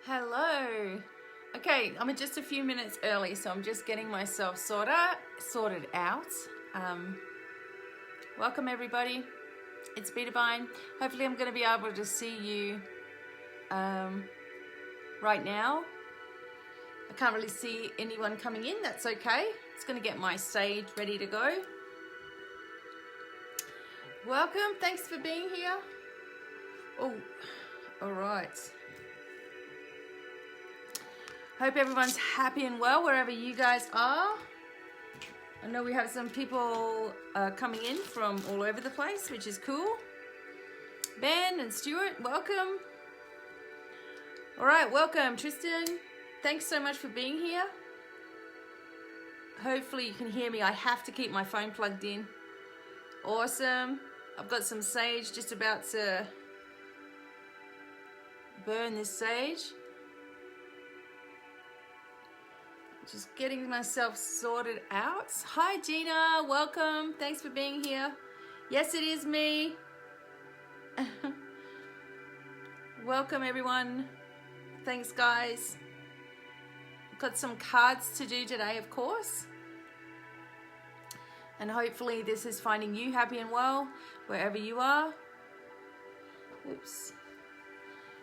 Hello. Okay, I'm just a few minutes early, so I'm just getting myself sorted out. Welcome everybody. It's BDevine. Hopefully I'm going to be able to see you right now. I can't really see anyone coming in. That's okay. It's going to get my stage ready to go. Welcome. Thanks for being here. Oh, all right. Hope everyone's happy and well wherever you guys are. I know we have some people coming in from all over the place, which is cool. Ben and Stuart, welcome. All right, welcome Tristan. Thanks so much for being here. Hopefully you can hear me. I have to keep my phone plugged in. Awesome. I've got some sage, just about to burn this sage. Just getting myself sorted out. Hi Gina, welcome. Thanks for being here. Yes, it is me. Welcome everyone. Thanks guys. Got some cards to do today, of course. And hopefully this is finding you happy and well wherever you are. Oops.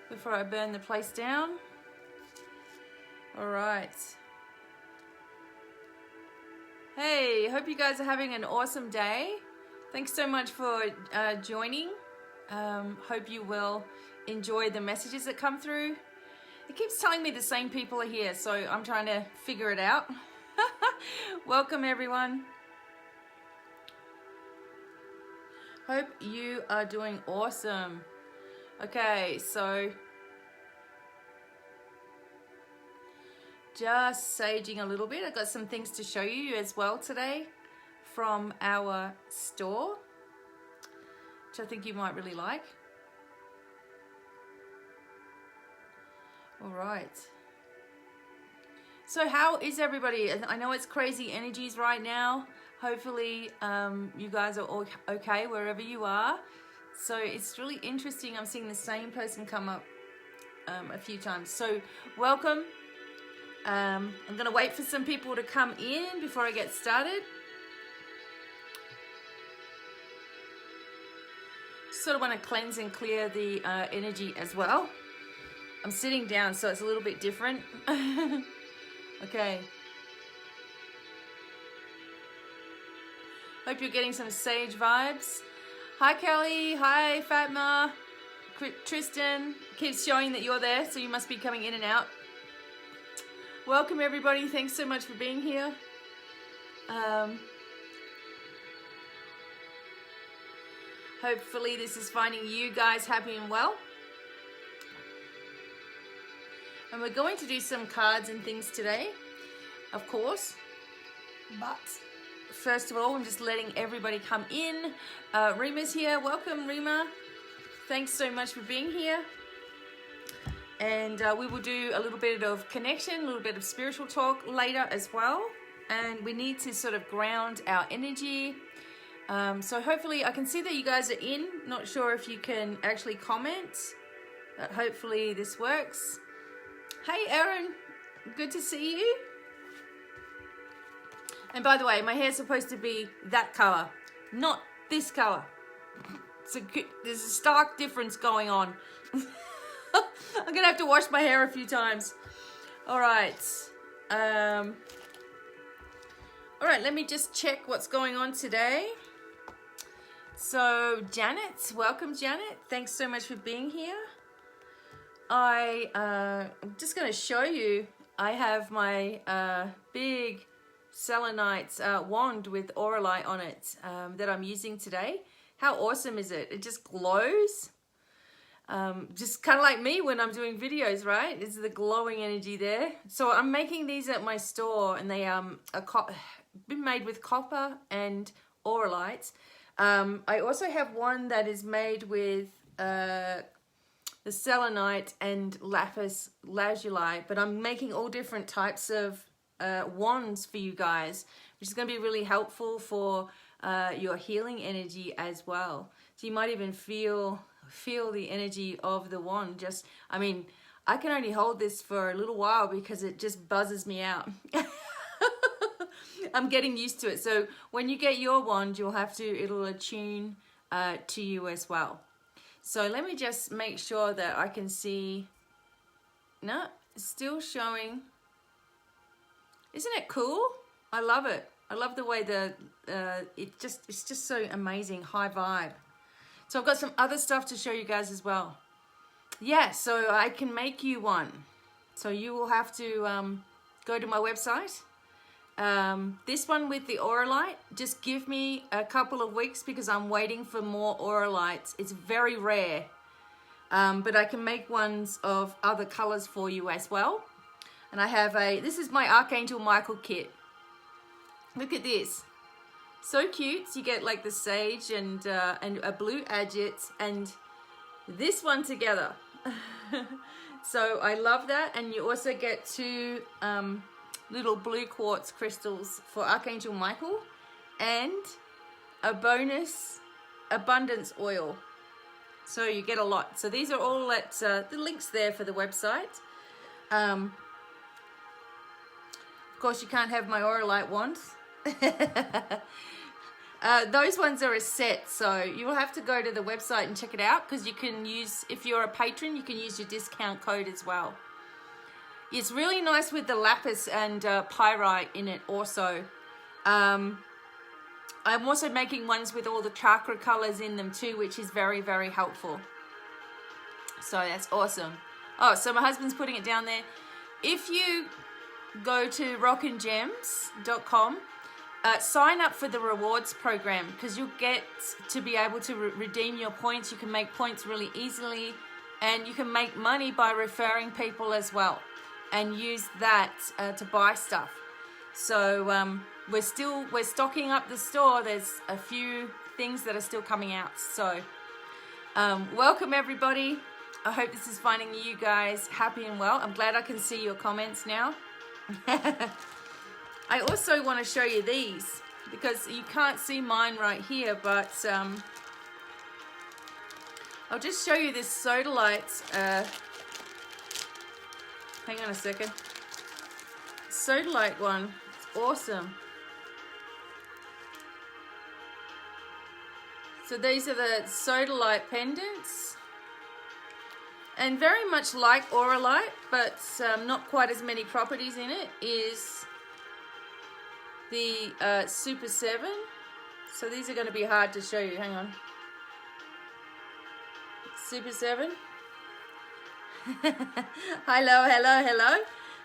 Before I burn the place down. All right. Hey, hope you guys are having an awesome day. Thanks so much for joining. Hope you will enjoy the messages that come through. It keeps telling me the same people are here, so I'm trying to figure it out. Welcome everyone. Hope you are doing awesome. Okay, so just saging a little bit. I've got some things to show you as well today from our store, which I think you might really like. All right. So how is everybody? I know it's crazy energies right now. Hopefully you guys are all okay wherever you are. So it's really interesting. I'm seeing the same person come up a few times. So welcome. I'm going to wait for some people to come in before I get started. Sort of want to cleanse and clear the energy as well. I'm sitting down, so it's a little bit different. Okay. Hope you're getting some sage vibes. Hi Kelly, hi Fatma, Tristan. Keeps showing that you're there, so you must be coming in and out. Welcome everybody, thanks so much for being here. Hopefully this is finding you guys happy and well. And we're going to do some cards and things today, of course. But first of all, I'm just letting everybody come in. Rima's here, welcome Rima. Thanks so much for being here. And we will do a little bit of connection, a little bit of spiritual talk later as well. And we need to sort of ground our energy. So hopefully I can see that you guys are in. Not sure if you can actually comment, but hopefully this works. Hey Erin, good to see you. And by the way, my hair's supposed to be that color, not this color. There's a stark difference going on. I'm gonna have to wash my hair a few times. All right, let me just check what's going on today. So Janet, welcome Janet. Thanks so much for being here. I'm just gonna show you, I have my big selenite wand with auralite on it that I'm using today. How awesome is it? It just glows. Just kind of like me when I'm doing videos, right? It's the glowing energy there. So I'm making these at my store, and they are been made with copper and auralite. I also have one that is made with the selenite and lapis lazuli, but I'm making all different types of wands for you guys, which is going to be really helpful for your healing energy as well. So you might even feel the energy of the wand. I I can only hold this for a little while because it just buzzes me out. I'm getting used to it. So when you get your wand, it'll attune to you as well. So let me just make sure that I can see. No, it's still showing. Isn't it cool? I love it. I love the way it's just so amazing, high vibe. So I've got some other stuff to show you guys as well. Yeah, so I can make you one. So you will have to go to my website. This one with the Auralite, just give me a couple of weeks because I'm waiting for more Auralites. It's very rare, but I can make ones of other colors for you as well. And I have this is my Archangel Michael kit. Look at this. So cute. So you get like the sage and a blue agate and this one together. So I love that. And you also get two little blue quartz crystals for Archangel Michael and a bonus abundance oil. So you get a lot. So these are all at the links there for the website. Of course, you can't have my Auralite wands. Those ones are a set, so you will have to go to the website and check it out because you can use, if you're a patron, you can use your discount code as well. It's really nice with the lapis and pyrite in it also. I'm also making ones with all the chakra colors in them too, which is very, very helpful. So that's awesome. Oh, so my husband's putting it down there. If you go to rockandgems.com, sign up for the rewards program because you'll get to be able to redeem your points. You can make points really easily and you can make money by referring people as well and use that to buy stuff. So we're stocking up the store. There's a few things that are still coming out. So welcome everybody. I hope this is finding you guys happy and well. I'm glad I can see your comments now. I also want to show you these because you can't see mine right here, but I'll just show you this sodalite. Hang on a second. Sodalite one. It's awesome. So these are the sodalite pendants. And very much like Auralite, but not quite as many properties in it, is the Super 7. So these are going to be hard to show you. Hang on. Super 7. Hello, hello, hello.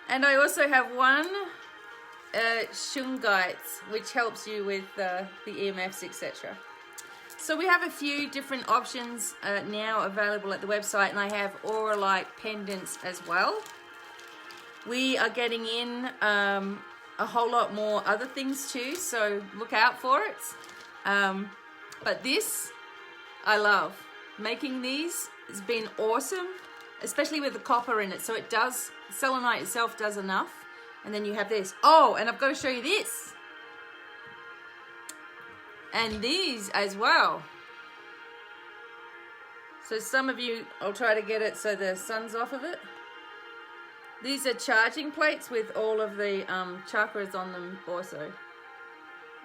And I also have one shungite, which helps you with the EMFs, etc. So we have a few different options now available at the website, and I have Auralite pendants as well. We are getting in a whole lot more other things too, so look out for it. But this, I love. Making these has been awesome, especially with the copper in it. So it does, selenite itself does enough. And then you have this. Oh, and I've got to show you this. And these as well. So some of you, I'll try to get it so the sun's off of it. These are charging plates with all of the chakras on them also.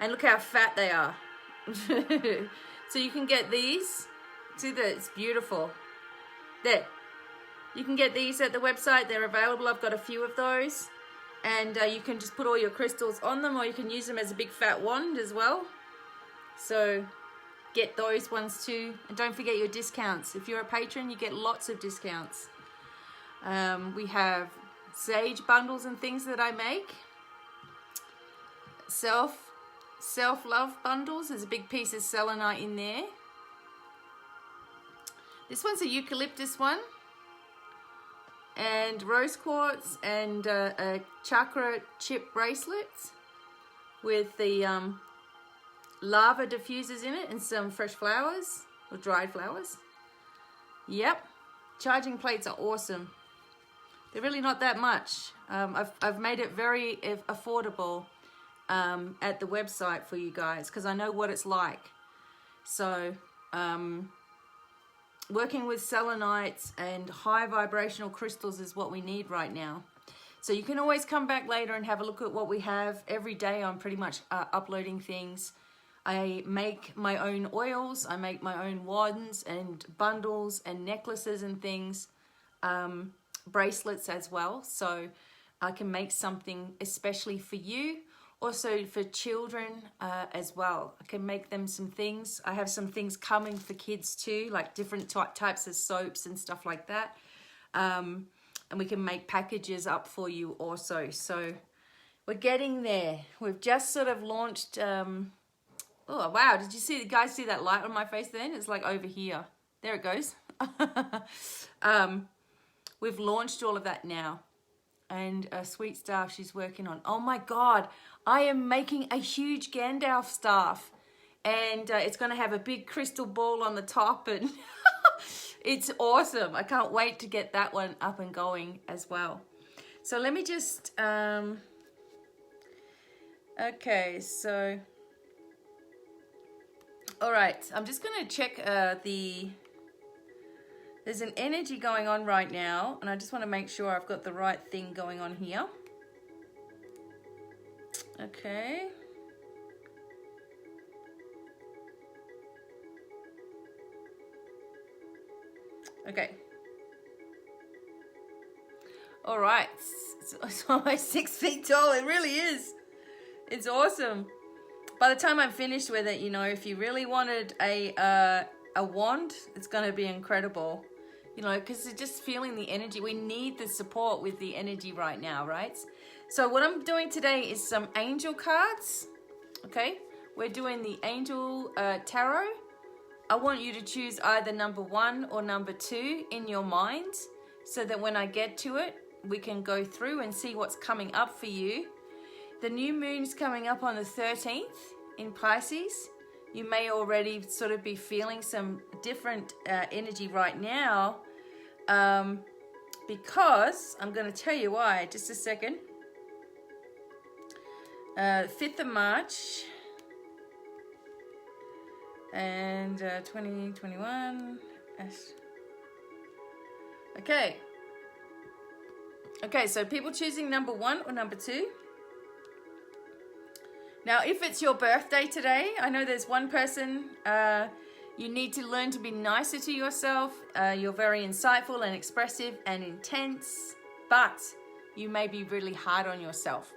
And look how fat they are. So you can get these. See that? It's beautiful. There. You can get these at the website. They're available. I've got a few of those. And you can just put all your crystals on them, or you can use them as a big fat wand as well. So get those ones too. And don't forget your discounts. If you're a patron, you get lots of discounts. We have sage bundles and things that I make. Self-love bundles. There's a big piece of selenite in there. This one's a eucalyptus one. And rose quartz and a chakra chip bracelet with the lava diffusers in it and some fresh flowers or dried flowers. Yep, charging plates are awesome. They're really not that much. I've made it very affordable at the website for you guys because I know what it's like. So working with selenites and high vibrational crystals is what we need right now. So you can always come back later and have a look at what we have. Every day I'm pretty much uploading things. I make my own oils, I make my own wands and bundles and necklaces and things, bracelets as well. So I can make something especially for you, also for children as well. I can make them some things. I have some things coming for kids too, like different types of soaps and stuff like that. And we can make packages up for you also. So we're getting there. We've just sort of launched... oh, wow. Did you guys see that light on my face then? It's like over here. There it goes. We've launched all of that now. And Sweet Staff she's working on. Oh my God. I am making a huge Gandalf staff. And it's going to have a big crystal ball on the top. And it's awesome. I can't wait to get that one up and going as well. So let me just... okay, so... All right, I'm just going to check there's an energy going on right now, and I just want to make sure I've got the right thing going on here. Okay. Okay. All right, it's almost 6 feet tall. It really is. It's awesome. By the time I'm finished with it, you know, if you really wanted a wand, it's going to be incredible. You know, because it's just feeling the energy. We need the support with the energy right now, right? So what I'm doing today is some angel cards. Okay, we're doing the angel tarot. I want you to choose either number 1 or number 2 in your mind, so that when I get to it, we can go through and see what's coming up for you. The new moon's coming up on the 13th in Pisces. You may already sort of be feeling some different energy right now, because I'm going to tell you why. Just a second. 5th of March and 2021. Okay. Okay, so people choosing number 1 or number 2. Now, if it's your birthday today, I know there's one person, you need to learn to be nicer to yourself. You're very insightful and expressive and intense, but you may be really hard on yourself.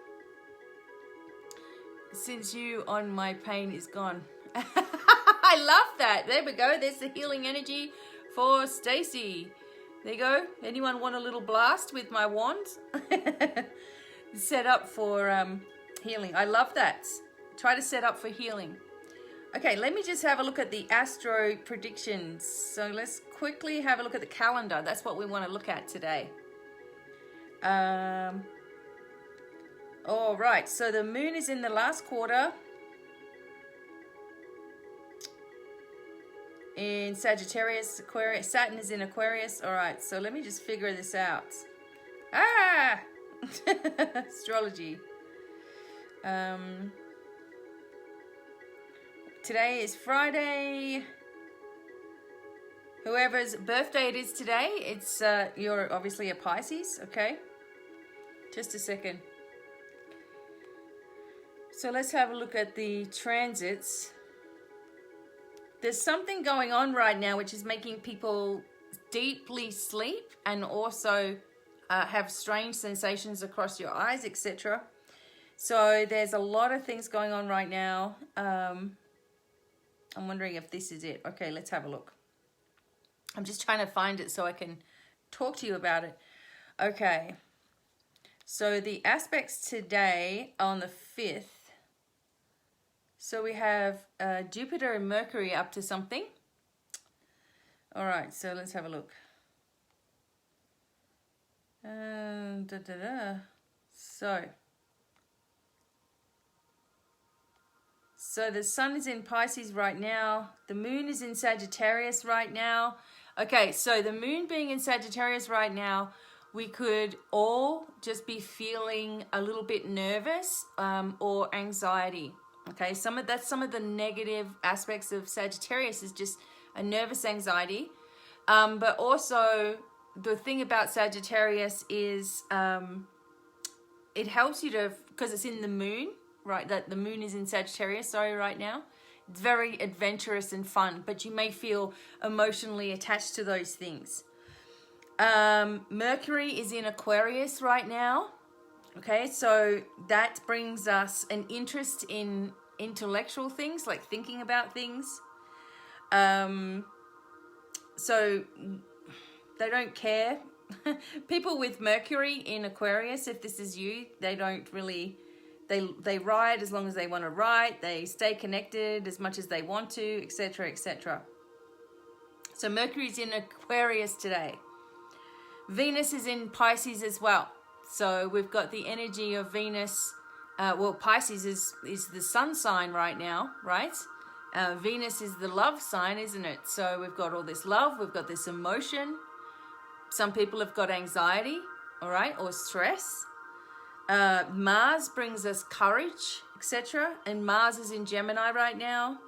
Since you on my pain is gone. I love that. There we go. There's the healing energy for Stacy. There you go. Anyone want a little blast with my wand? Set up for... healing. I love that. Try to set up for healing. Okay, let me just have a look at the astro predictions. So let's quickly have a look at the calendar. That's what we want to look at today. All right, so the moon is in the last quarter in Sagittarius, Aquarius. Saturn is in Aquarius. All right, so let me just figure this out. Ah! Astrology. Today is Friday. Whoever's birthday it is today, it's you're obviously a Pisces, okay? Just a second. So let's have a look at the transits. There's something going on right now which is making people deeply sleep and also have strange sensations across your eyes, etc. So there's a lot of things going on right now. I'm wondering if this is it. Okay, let's have a look. I'm just trying to find it so I can talk to you about it. Okay. So the aspects today on the 5th. So we have Jupiter and Mercury up to something. All right, so let's have a look. So the sun is in Pisces right now. The moon is in Sagittarius right now. Okay, so the moon being in Sagittarius right now, we could all just be feeling a little bit nervous or anxiety. Okay, that's some of the negative aspects of Sagittarius is just a nervous anxiety. But also the thing about Sagittarius is it helps you to, because it's in the moon, right? That the moon is in Sagittarius, sorry, right now. It's very adventurous and fun, but you may feel emotionally attached to those things. Mercury is in Aquarius right now. Okay, so that brings us an interest in intellectual things, like thinking about things. So they don't care. People with Mercury in Aquarius, if this is you, they don't really, they ride as long as they want to ride. They stay connected as much as they want to, etc., etc. So Mercury's in Aquarius today. Venus is in Pisces as well. So we've got the energy of Venus. Well, Pisces is the sun sign right now, right? Venus is the love sign, isn't it? So we've got all this love, we've got this emotion. Some people have got anxiety, all right, or stress. Mars brings us courage, etc. And Mars is in Gemini right now.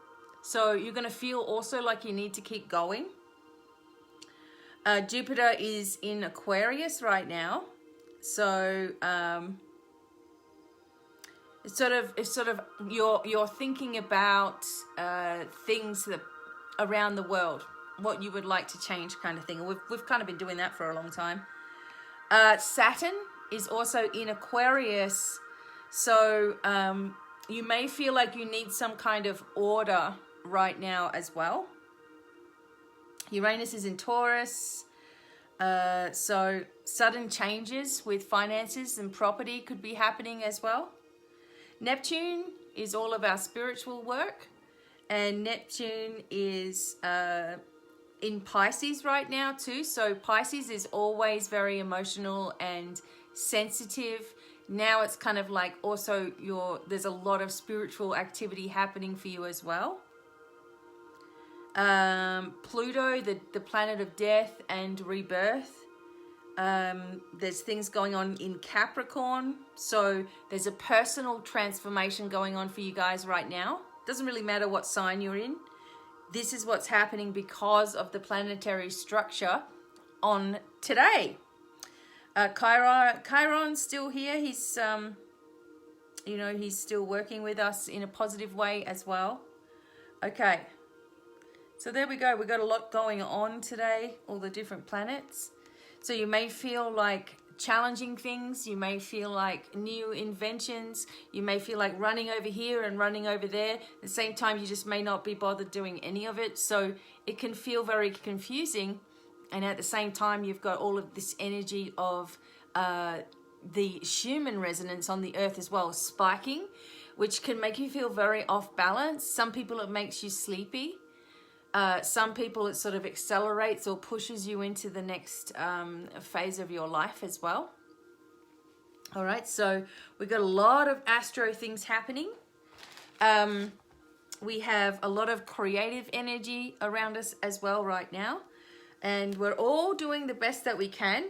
So you're going to feel also like you need to keep going. Jupiter is in Aquarius right now. So it's sort of you're thinking about things that around the world, what you would like to change, kind of thing. We've kind of been doing that for a long time. Saturn is also in Aquarius, so you may feel like you need some kind of order right now as well. Uranus is in Taurus, so sudden changes with finances and property could be happening as well. Neptune is all of our spiritual work, and Neptune is in Pisces right now too. So Pisces is always very emotional and sensitive. Now it's kind of like also there's a lot of spiritual activity happening for you as well. Pluto, the planet of death and rebirth. There's things going on in Capricorn. So there's a personal transformation going on for you guys right now. Doesn't really matter what sign you're in. This is what's happening because of the planetary structure on today. Chiron's still here. He's, he's still working with us in a positive way as well. Okay. So there we go. We've got a lot going on today, all the different planets. So you may feel like challenging things. You may feel like new inventions. You may feel like running over here and running over there. At the same time, you just may not be bothered doing any of it. So it can feel very confusing. And at the same time, you've got all of this energy of the Schumann resonance on the earth as well, spiking, which can make you feel very off balance. Some people, it makes you sleepy. Some people, it sort of accelerates or pushes you into the next phase of your life as well. All right, so we've got a lot of astro things happening. We have a lot of creative energy around us as well right now. And we're all doing the best that we can.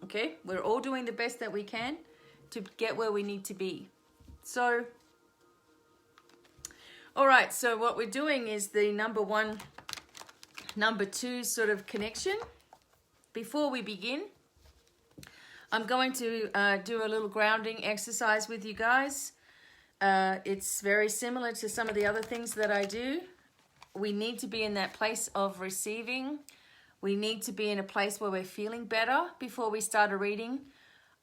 Okay, we're all doing the best that we can to get where we need to be. So... all right, so what we're doing is the number 1, number 2 sort of connection. Before we begin, I'm going to do a little grounding exercise with you guys. It's very similar to some of the other things that I do. We need to be in that place of receiving. We need to be in a place where we're feeling better before we start a reading.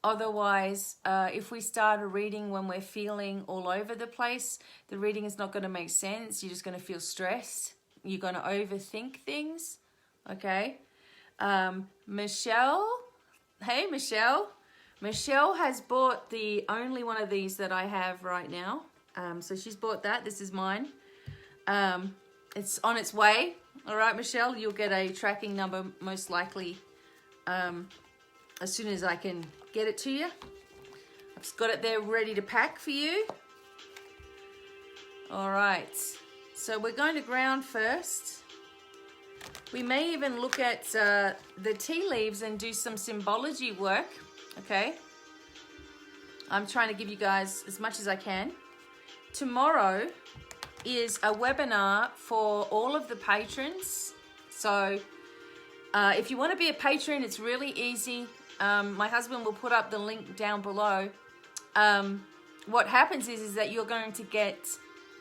Otherwise, if we start a reading when we're feeling all over the place, the reading is not going to make sense. You're just going to feel stressed. You're going to overthink things. Okay. Michelle. Hey, Michelle. Michelle has bought the only one of these that I have right now. So she's bought that. This is mine. It's on its way. All right, Michelle, you'll get a tracking number most likely as soon as I can get it to you. I've just got it there ready to pack for you. All right, so we're going to ground first. We may even look at the tea leaves and do some symbology work, okay? I'm trying to give you guys as much as I can. Tomorrow is a webinar for all of the patrons. So If you want to be a patron, it's really easy. My husband will put up the link down below. What happens is that you're going to get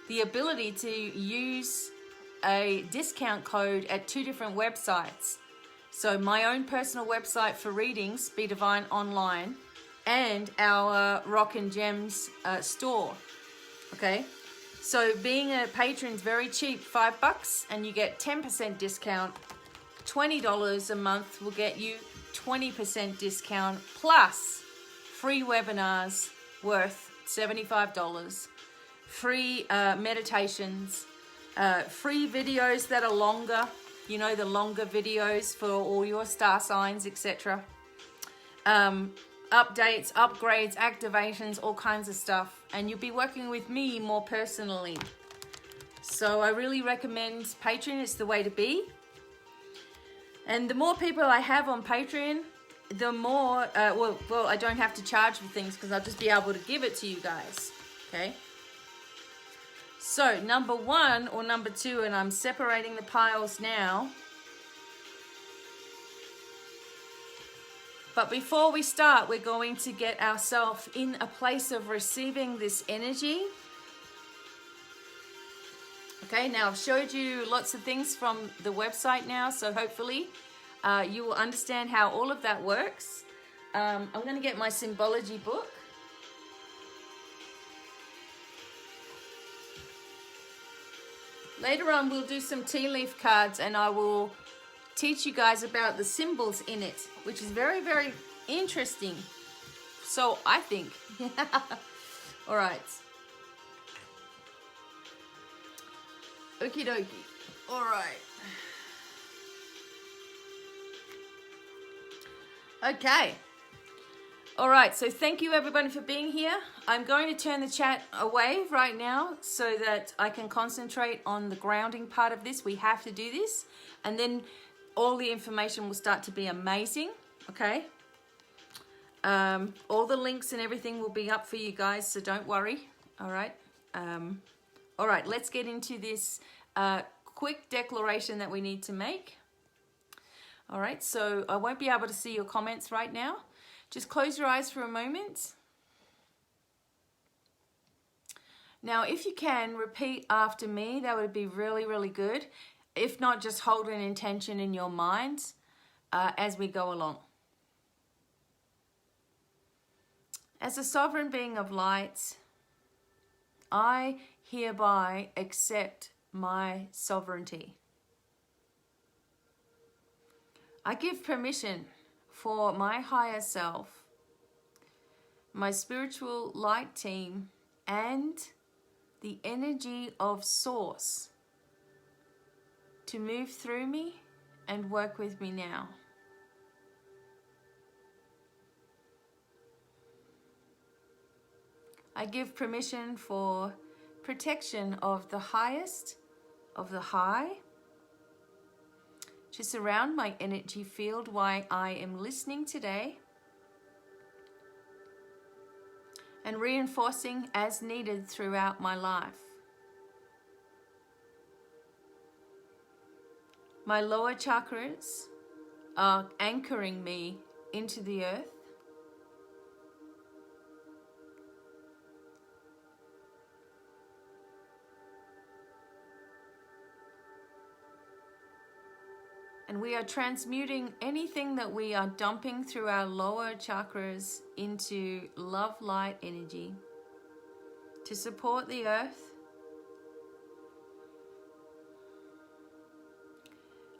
the ability to use a discount code at 2 different websites. So my own personal website for readings, BDevine Online, and our Rock and Gems store. Okay, so being a patron is very cheap, $5, and you get 10% discount. $20 a month will get you 20% discount plus free webinars worth $75, free meditations, free videos that are longer, you know, the longer videos for all your star signs, etc. Updates, upgrades, activations, all kinds of stuff. And you'll be working with me more personally. So I really recommend Patreon. It's the way to be. And the more people I have on Patreon, the more, well, I don't have to charge for things because I'll just be able to give it to you guys. Okay. So number 1 or number 2, and I'm separating the piles now. But before we start, we're going to get ourselves in a place of receiving this energy. Okay, now I've showed you lots of things from the website now, so hopefully you will understand how all of that works. I'm going to get my symbology book. Later on we'll do some tea leaf cards and I will teach you guys about the symbols in it, which is very, very interesting. So I think. All right. Okie dokie. All right. Okay. All right. So thank you everybody for being here. I'm going to turn the chat away right now so that I can concentrate on the grounding part of this. We have to do this. And then all the information will start to be amazing. Okay. All the links and everything will be up for you guys. So don't worry. All right. All right, let's get into this quick declaration that we need to make. All right, so I won't be able to see your comments right now. Just close your eyes for a moment. Now, if you can, repeat after me. That would be really, really good. If not, just hold an intention in your mind as we go along. As a sovereign being of light, I hereby accept my sovereignty. I give permission for my higher self, my spiritual light team, and the energy of Source to move through me and work with me now. I give permission for protection of the highest, of the high, to surround my energy field while I am listening today, and reinforcing as needed throughout my life. My lower chakras are anchoring me into the earth. And we are transmuting anything that we are dumping through our lower chakras into love light energy to support the earth.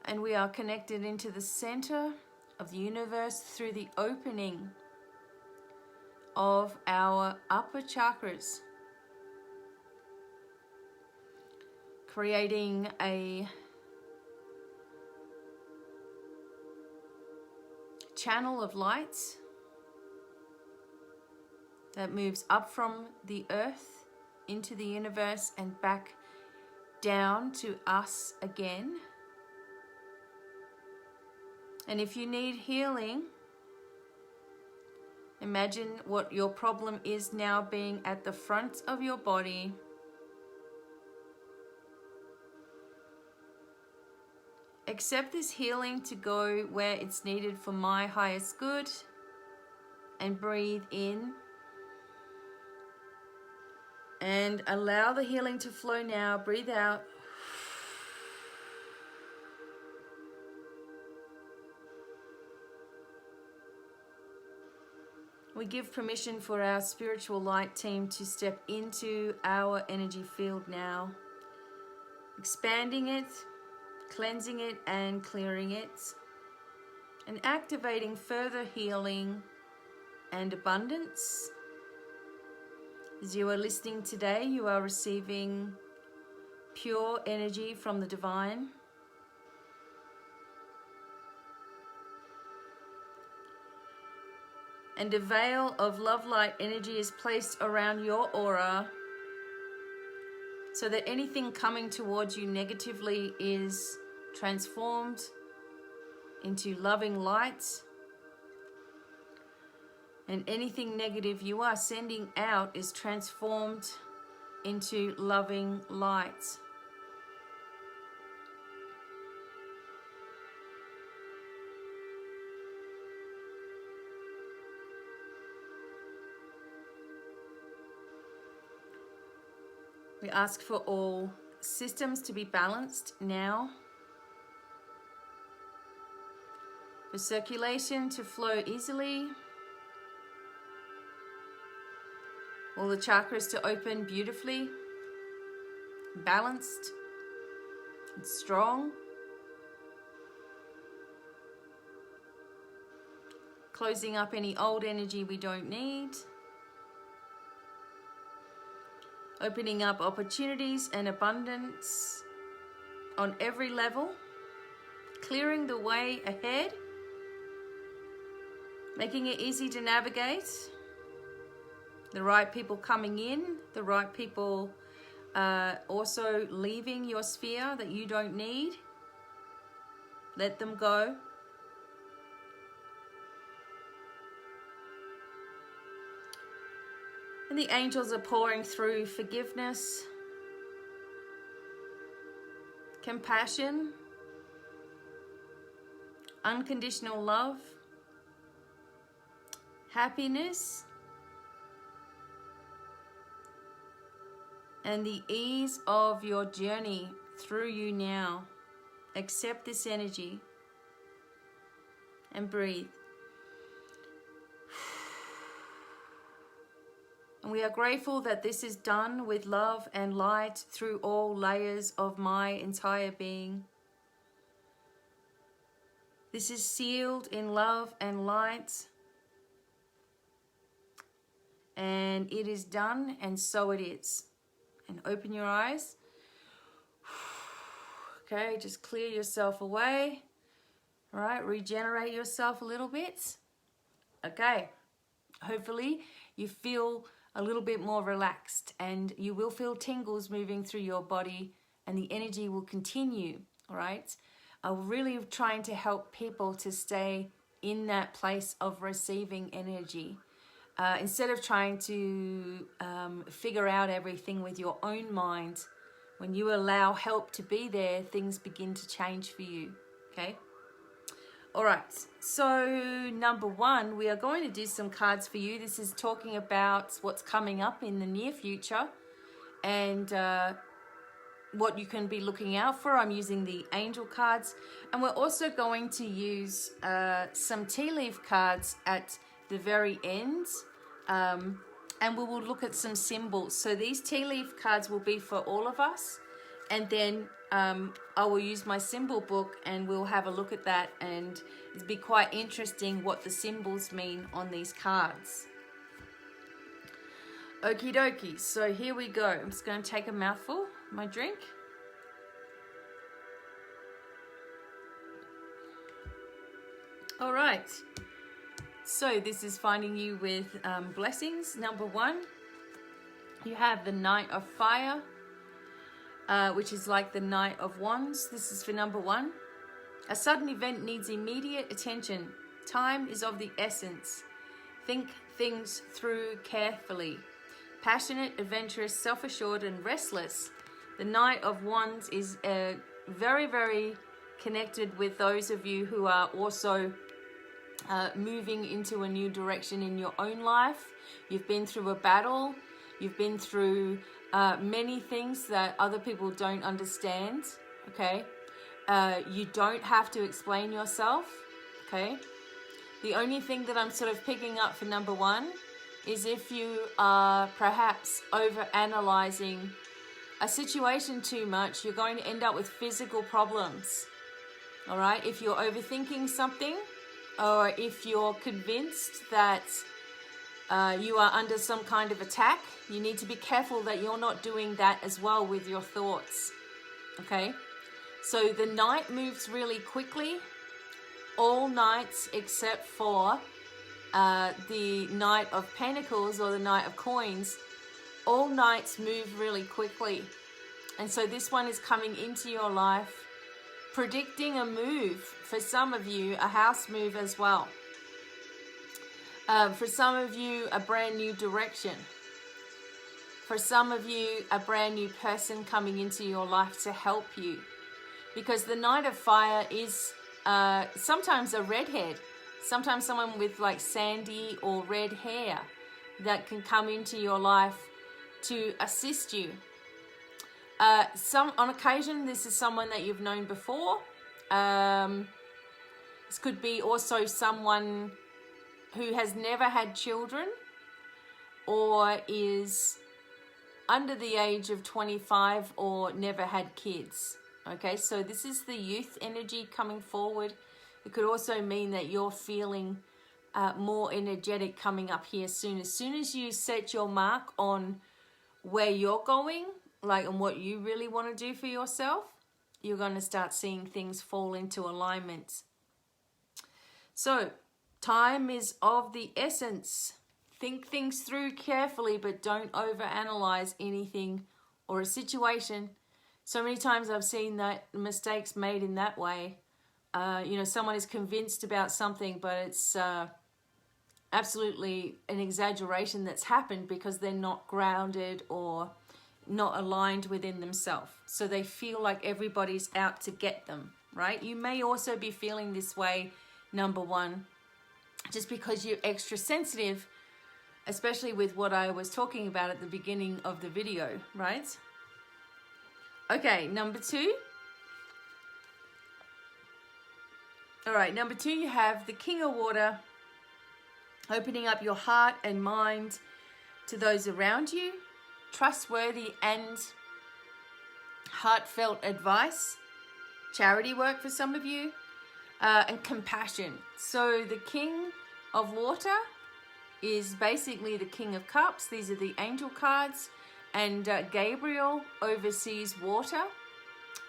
And we are connected into the center of the universe through the opening of our upper chakras, creating a channel of light that moves up from the earth into the universe and back down to us again. And if you need healing, imagine what your problem is now being at the front of your body. Accept this healing to go where it's needed for my highest good. And breathe in. And allow the healing to flow now. Breathe out. We give permission for our spiritual light team to step into our energy field now. Expanding it, cleansing it, and clearing it. And activating further healing and abundance. As you are listening today, you are receiving pure energy from the divine. And a veil of love light energy is placed around your aura so that anything coming towards you negatively is transformed into loving light. And anything negative you are sending out is transformed into loving light. We ask for all systems to be balanced now. For circulation to flow easily. All the chakras to open beautifully, balanced, and strong. Closing up any old energy we don't need. Opening up opportunities and abundance on every level. Clearing the way ahead. Making it easy to navigate. The right people coming in, the right people also leaving your sphere that you don't need. Let them go. And the angels are pouring through forgiveness, compassion, unconditional love, happiness, and the ease of your journey through you now. Accept this energy and breathe. And we are grateful that this is done with love and light through all layers of my entire being. This is sealed in love and light. And it is done, and so it is. And open your eyes. Okay, just clear yourself away. All right, regenerate yourself a little bit. Okay, hopefully you feel a little bit more relaxed, and you will feel tingles moving through your body, and the energy will continue. All right, I'm really trying to help people to stay in that place of receiving energy. Instead of trying to figure out everything with your own mind, when you allow help to be there, things begin to change for you, okay? All right, so number one, we are going to do some cards for you. This is talking about what's coming up in the near future and what you can be looking out for. I'm using the angel cards, and we're also going to use some tea leaf cards at the very end, and we will look at some symbols. So these tea leaf cards will be for all of us, and then I will use my symbol book and we'll have a look at that, and it'll be quite interesting what the symbols mean on these cards. Okie dokie, so here we go. I'm just going to take a mouthful of my drink. All right. So this is finding you with blessings. Number one, you have the Knight of Fire, which is like the Knight of Wands. This is for number one. A sudden event needs immediate attention. Time is of the essence. Think things through carefully. Passionate, adventurous, self-assured, and restless. The Knight of Wands is very, very connected with those of you who are also moving into a new direction in your own life. You've been through a battle. You've been through many things that other people don't understand, okay? You don't have to explain yourself, okay? The only thing that I'm sort of picking up for number one is if you are perhaps over-analyzing a situation too much, you're going to end up with physical problems, all right? If you're overthinking something, or if you're convinced that you are under some kind of attack, you need to be careful that you're not doing that as well with your thoughts, okay? So the night moves really quickly, all nights except for the Knight of Pentacles or the Knight of Coins. All nights move really quickly. And so this one is coming into your life, predicting a move. For some of you, a house move as well. For some of you, a brand new direction. For some of you, a brand new person coming into your life to help you. Because the Knight of Fire is sometimes a redhead. Sometimes someone with like sandy or red hair that can come into your life to assist you. On occasion, this is someone that you've known before. This could be also someone who has never had children or is under the age of 25 or never had kids. Okay, so this is the youth energy coming forward. It could also mean that you're feeling more energetic coming up here soon. As soon as you set your mark on where you're going, like and what you really want to do for yourself, you're going to start seeing things fall into alignment. So, time is of the essence. Think things through carefully, but don't overanalyze anything or a situation. So many times I've seen that mistakes made in that way. Someone is convinced about something, but it's absolutely an exaggeration that's happened because they're not grounded or not aligned within themselves. So they feel like everybody's out to get them, right? You may also be feeling this way, number one, just because you're extra sensitive, especially with what I was talking about at the beginning of the video, right? Okay, number two. All right, number two, you have the King of Water, opening up your heart and mind to those around you, trustworthy and heartfelt advice, charity work for some of you, and compassion. So the King of Water is basically the King of Cups. These are the angel cards, and Gabriel oversees water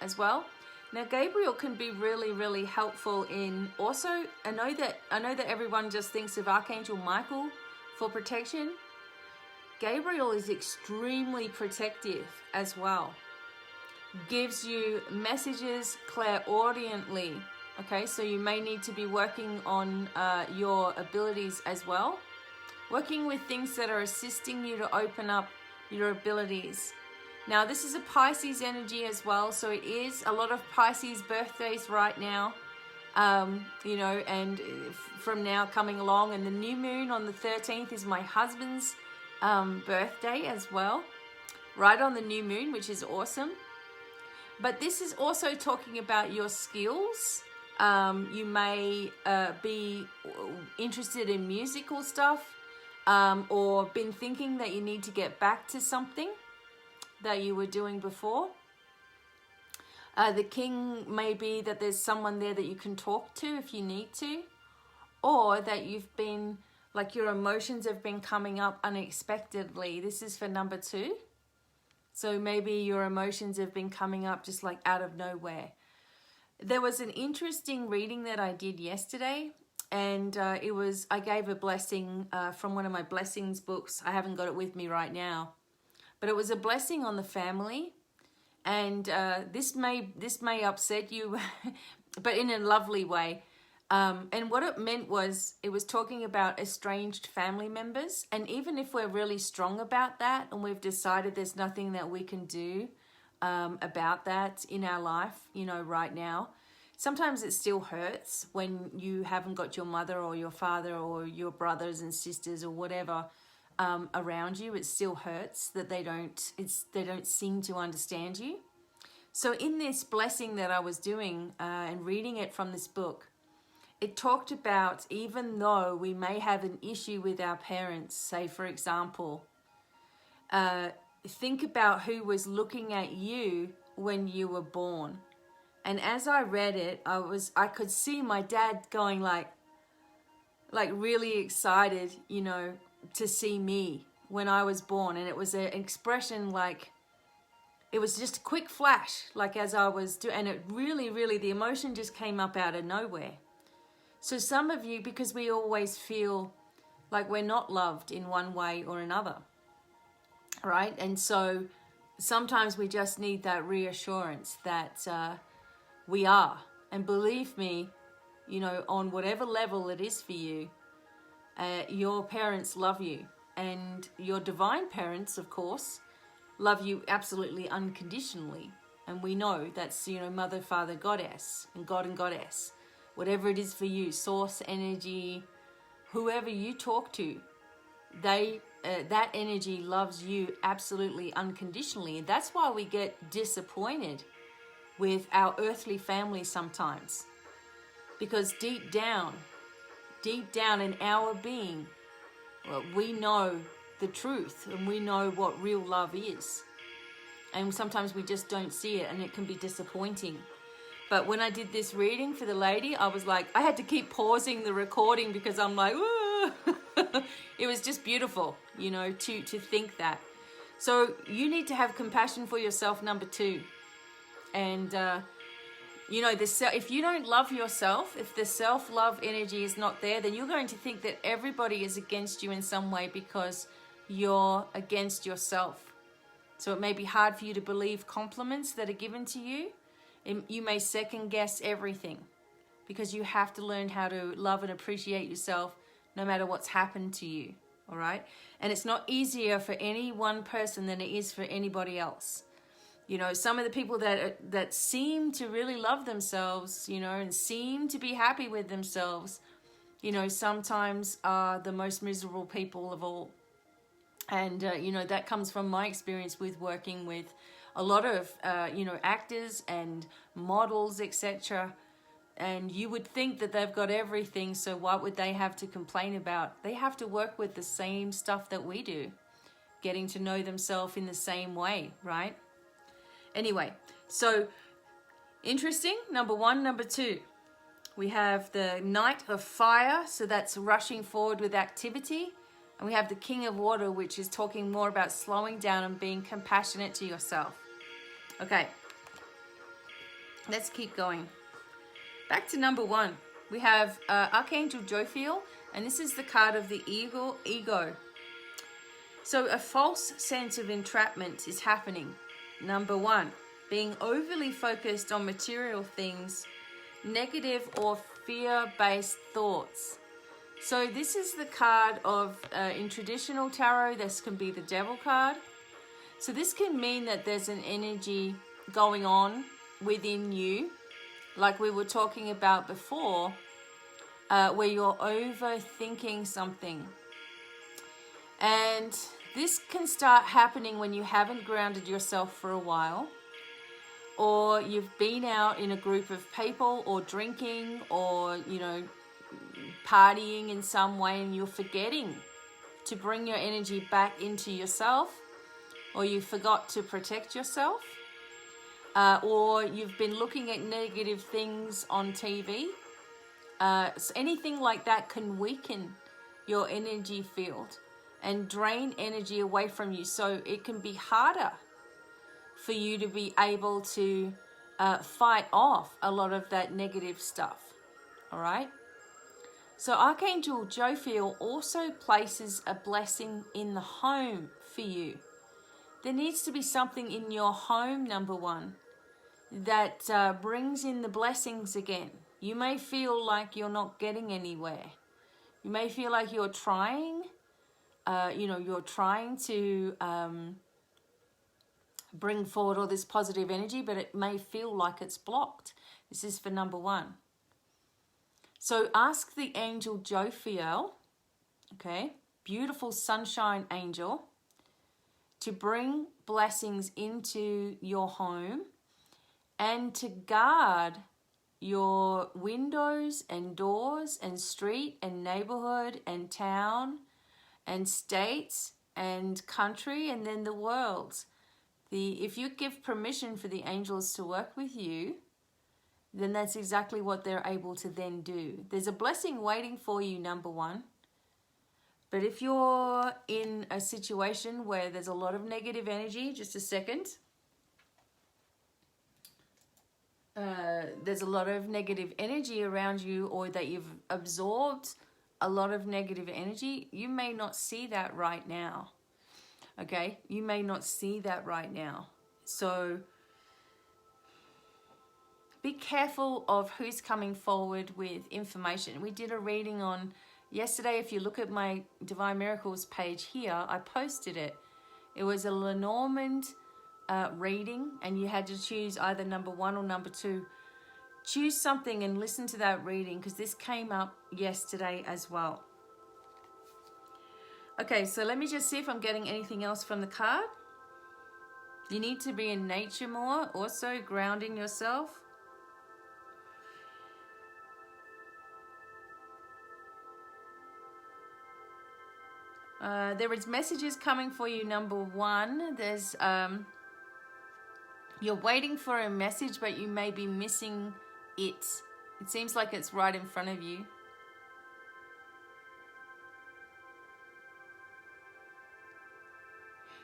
as well. Now Gabriel can be really, really helpful in also, I know that everyone just thinks of Archangel Michael for protection. Gabriel is extremely protective as well. Gives you messages clairaudiently. Okay, so you may need to be working on your abilities as well. Working with things that are assisting you to open up your abilities. Now, this is a Pisces energy as well, so it is a lot of Pisces birthdays right now, and from now coming along. And the new moon on the 13th is my husband's birthday as well, right on the new moon, which is awesome. But this is also talking about your skills. You may be interested in musical stuff, or been thinking that you need to get back to something that you were doing before. The King may be that there's someone there that you can talk to if you need to, or that you've been, like your emotions have been coming up unexpectedly. This is for number two. So maybe your emotions have been coming up just like out of nowhere. There was an interesting reading that I did yesterday, and I gave a blessing from one of my blessings books. I haven't got it with me right now, but it was a blessing on the family. And this may upset you, but in a lovely way. And what it meant was, it was talking about estranged family members. And even if we're really strong about that, and we've decided there's nothing that we can do about that in our life, right now, sometimes it still hurts when you haven't got your mother or your father or your brothers and sisters or whatever around you. It still hurts that they don't seem to understand you. So in this blessing that I was doing and reading it from this book, it talked about, even though we may have an issue with our parents, say for example, think about who was looking at you when you were born. And as I read it, I could see my dad going like really excited, you know, to see me when I was born. And it was an expression like, it was just a quick flash, like as I was doing, and it really, the emotion just came up out of nowhere. So some of you, because we always feel like we're not loved in one way or another, right? And so sometimes we just need that reassurance that we are. And believe me, you know, on whatever level it is for you, your parents love you. And your divine parents, of course, love you absolutely unconditionally. And we know that's, you know, Mother, Father, Goddess, and God and Goddess. Whatever it is for you, source energy, whoever you talk to, that energy loves you absolutely unconditionally. And that's why we get disappointed with our earthly family sometimes. Because deep down in our being, well, we know the truth and we know what real love is. And sometimes we just don't see it, and it can be disappointing. But when I did this reading for the lady, I was like, I had to keep pausing the recording because I'm like, it was just beautiful, you know, to think that. So you need to have compassion for yourself, number 2. And, you know, if you don't love yourself, if the self-love energy is not there, then you're going to think that everybody is against you in some way because you're against yourself. So it may be hard for you to believe compliments that are given to you. You may second guess everything because you have to learn how to love and appreciate yourself no matter what's happened to you, all right? And it's not easier for any one person than it is for anybody else. You know, some of the people that seem to really love themselves, you know, and seem to be happy with themselves, you know, sometimes are the most miserable people of all. And, you know, that comes from my experience with working with a lot of, you know, actors and models, etc. And you would think that they've got everything, so what would they have to complain about? They have to work with the same stuff that we do, getting to know themselves in the same way, right? Anyway, so interesting, number 1. Number 2, we have the Knight of Fire, so that's rushing forward with activity. And we have the King of Water, which is talking more about slowing down and being compassionate to yourself. Okay, let's keep going. Back to number 1, we have Archangel Jophiel, and this is the card of the ego. So a false sense of entrapment is happening. Number 1, being overly focused on material things, negative or fear-based thoughts. So this is the card of, in traditional tarot, this can be the Devil card. So this can mean that there's an energy going on within you, like we were talking about before, where you're overthinking something. And this can start happening when you haven't grounded yourself for a while, or you've been out in a group of people or drinking or, you know, partying in some way, and you're forgetting to bring your energy back into yourself, or you forgot to protect yourself, or you've been looking at negative things on TV. So anything like that can weaken your energy field and drain energy away from you. So it can be harder for you to be able to fight off a lot of that negative stuff. All right? So Archangel Jophiel also places a blessing in the home for you. There needs to be something in your home, number 1, that brings in the blessings again. You may feel like you're not getting anywhere. You may feel like you're trying, you're trying to bring forward all this positive energy, but it may feel like it's blocked. This is for number 1. So ask the angel Jophiel, okay, beautiful sunshine angel, to bring blessings into your home and to guard your windows and doors and street and neighborhood and town and states and country and then the world. If you give permission for the angels to work with you, then that's exactly what they're able to then do. There's a blessing waiting for you, number 1. But if you're in a situation where there's a lot of negative energy, just a second. There's a lot of negative energy around you, or that you've absorbed a lot of negative energy, you may not see that right now. Okay? You may not see that right now. So be careful of who's coming forward with information. We did a reading on yesterday. If you look at my Divine Miracles page here, I posted it. It was a Lenormand reading, and you had to choose either number 1 or number 2. Choose something and listen to that reading, because this came up yesterday as well. Okay, so let me just see if I'm getting anything else from the card. You need to be in nature more, also grounding yourself. There is messages coming for you, number 1. There's you're waiting for a message, but you may be missing it. It seems like it's right in front of you.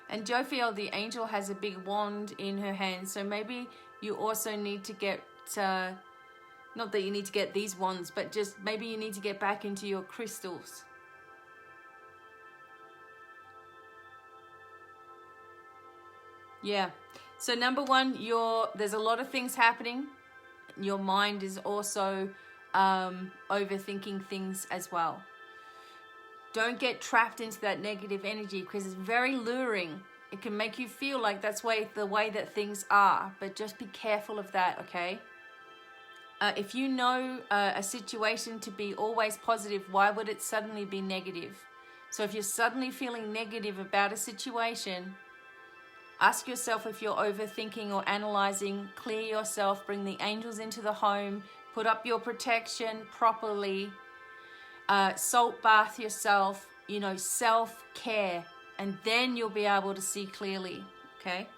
And Jophiel, the angel, has a big wand in her hand. So maybe you also need to get, not that you need to get these wands, but just maybe you need to get back into your crystals. Yeah. So number 1, there's a lot of things happening. Your mind is also overthinking things as well. Don't get trapped into that negative energy, because it's very luring. It can make you feel like that's the way that things are, but just be careful of that, okay? If you know a situation to be always positive, why would it suddenly be negative? So if you're suddenly feeling negative about a situation, ask yourself if you're overthinking or analyzing. Clear yourself, bring the angels into the home, put up your protection properly, salt bath yourself, self-care, and then you'll be able to see clearly, okay?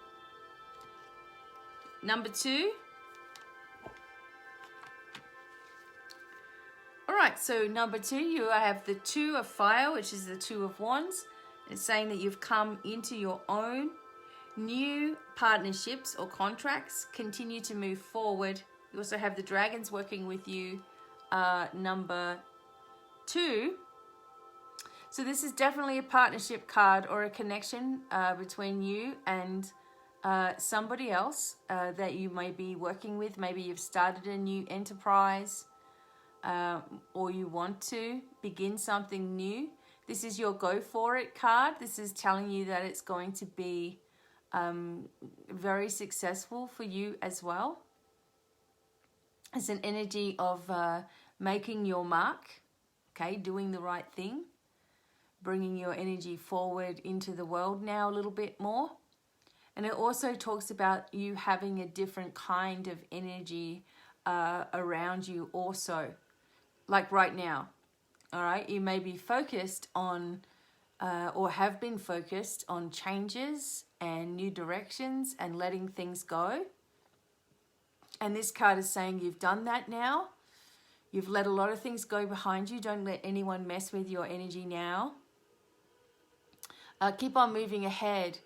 Number 2. All right, so number 2, you have the 2 of fire, which is the 2 of wands. It's saying that you've come into your own. New partnerships or contracts continue to move forward. You also have the dragons working with you, number 2. So this is definitely a partnership card or a connection between you and somebody else that you may be working with. Maybe you've started a new enterprise or you want to begin something new. This is your go for it card. This is telling you that it's going to be very successful for you as well. It's an energy of making your mark, okay, doing the right thing, bringing your energy forward into the world now a little bit more. And it also talks about you having a different kind of energy around you also, like right now. All right, you may be focused on or have been focused on changes and new directions and letting things go. And this card is saying you've done that now. You've let a lot of things go behind you. Don't let anyone mess with your energy now. Keep on moving ahead.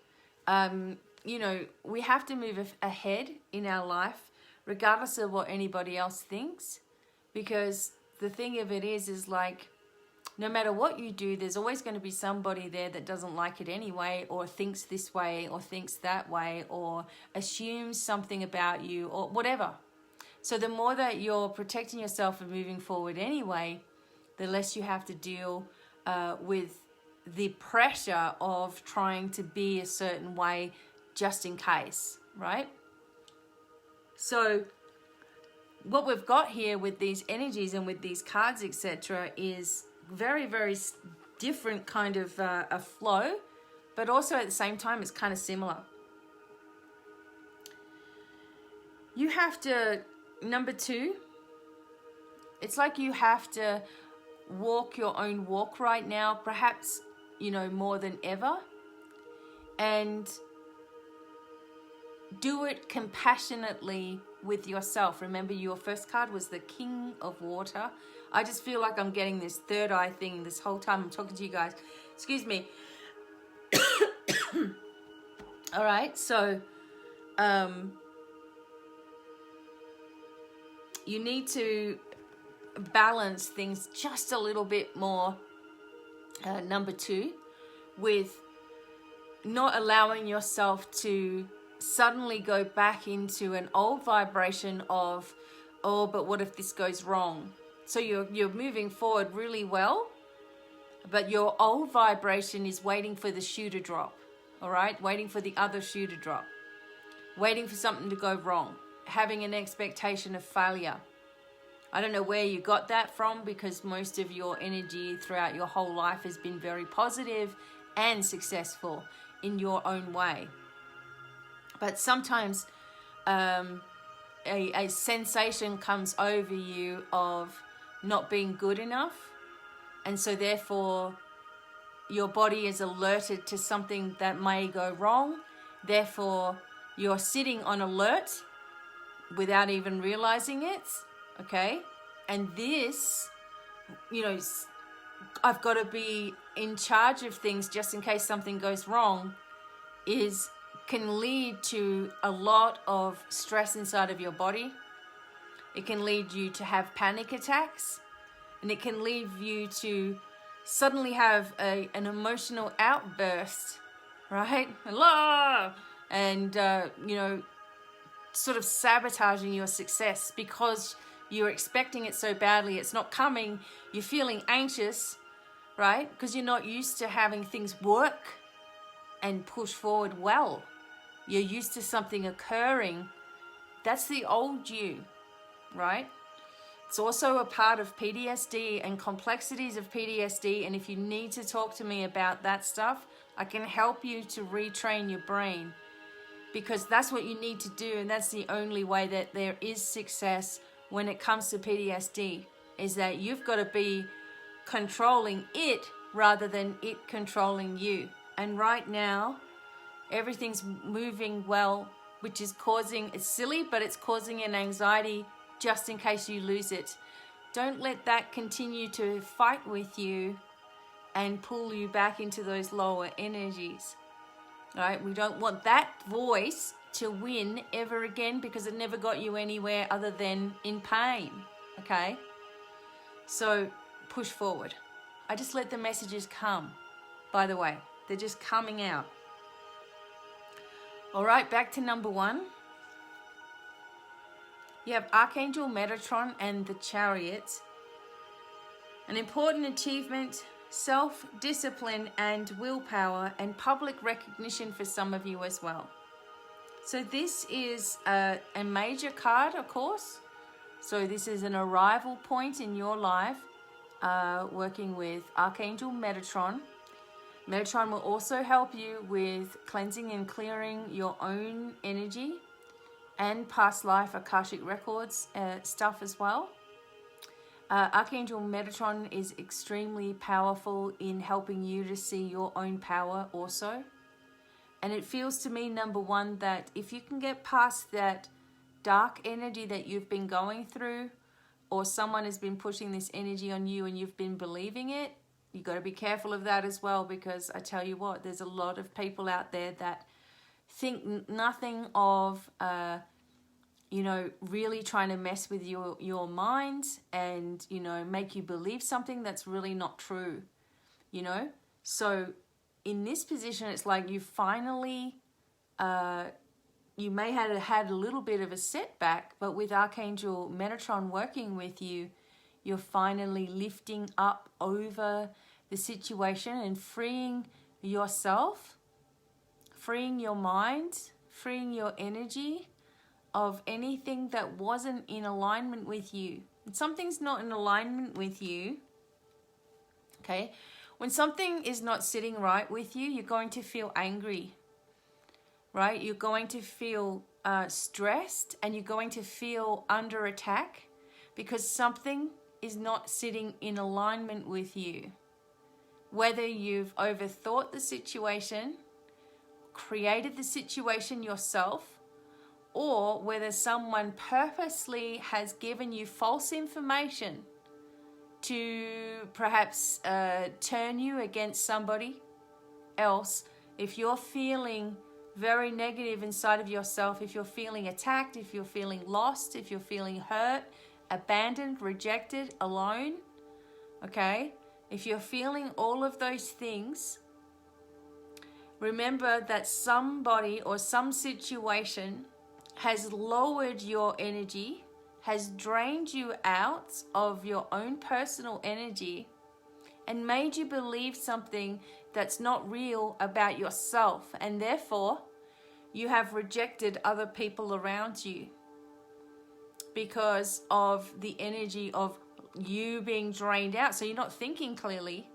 We have to move ahead in our life, regardless of what anybody else thinks. Because the thing of it is like, no matter what you do, there's always going to be somebody there that doesn't like it anyway, or thinks this way, or thinks that way, or assumes something about you, or whatever. So the more that you're protecting yourself and moving forward anyway, the less you have to deal with the pressure of trying to be a certain way just in case, right? So what we've got here with these energies and with these cards, etc., is very, very different kind of a flow, but also at the same time, it's kind of similar. You have to, number 2, it's like you have to walk your own walk right now, perhaps, you know, more than ever, and do it compassionately with yourself. Remember, your first card was the King of Water. I just feel like I'm getting this third eye thing this whole time I'm talking to you guys. Excuse me. All right, so you need to balance things just a little bit more, number 2, with not allowing yourself to suddenly go back into an old vibration of, oh, but what if this goes wrong? So you're moving forward really well, but your old vibration is waiting for the shoe to drop, all right? Waiting for the other shoe to drop, waiting for something to go wrong, having an expectation of failure. I don't know where you got that from, because most of your energy throughout your whole life has been very positive and successful in your own way. But sometimes a sensation comes over you of not being good enough. And so therefore, your body is alerted to something that may go wrong. Therefore, you're sitting on alert without even realizing it. Okay? And this, you know, I've got to be in charge of things just in case something goes wrong, can lead to a lot of stress inside of your body. It can lead you to have panic attacks, and it can lead you to suddenly have an emotional outburst, right? And, you know, sort of sabotaging your success because you're expecting it so badly. It's not coming. You're feeling anxious, right? Because you're not used to having things work and push forward well. You're used to something occurring. That's the old you, right? It's also a part of PTSD and complexities of PTSD. And if you need to talk to me about that stuff, I can help you to retrain your brain, because that's what you need to do. And that's the only way that there is success when it comes to PTSD, is that you've got to be controlling it rather than it controlling you. And right now, everything's moving well, which is causing, it's silly, but it's causing an anxiety just in case you lose it. Don't let that continue to fight with you and pull you back into those lower energies. All right? We don't want that voice to win ever again, because it never got you anywhere other than in pain. Okay? So push forward. I just let the messages come, by the way. They're just coming out. All right, back to number 1. You have Archangel Metatron and the Chariot. An important achievement, self-discipline and willpower, and public recognition for some of you as well. So this is a major card, of course. So this is an arrival point in your life, working with Archangel Metatron. Metatron will also help you with cleansing and clearing your own energy and past life Akashic Records stuff as well. Archangel Metatron is extremely powerful in helping you to see your own power also. And it feels to me, number 1, that if you can get past that dark energy that you've been going through, or someone has been pushing this energy on you and you've been believing it, you got to be careful of that as well, because I tell you what, there's a lot of people out there that think nothing of, you know, really trying to mess with your mind and, you know, make you believe something that's really not true, you know? So in this position, it's like you finally, you may have had a little bit of a setback, but with Archangel Metatron working with you, you're finally lifting up over the situation and freeing yourself, freeing your mind, freeing your energy, of anything that wasn't in alignment with you. When something's not in alignment with you, okay, when something is not sitting right with you, you're going to feel angry, right? You're going to feel stressed, and you're going to feel under attack because something is not sitting in alignment with you. Whether you've overthought the situation, created the situation yourself, or whether someone purposely has given you false information to perhaps turn you against somebody else. If you're feeling very negative inside of yourself, if you're feeling attacked, if you're feeling lost, if you're feeling hurt, abandoned, rejected, alone, okay? If you're feeling all of those things, remember that somebody or some situation has lowered your energy, has drained you out of your own personal energy, and made you believe something that's not real about yourself. And therefore, you have rejected other people around you because of the energy of you being drained out. So you're not thinking clearly,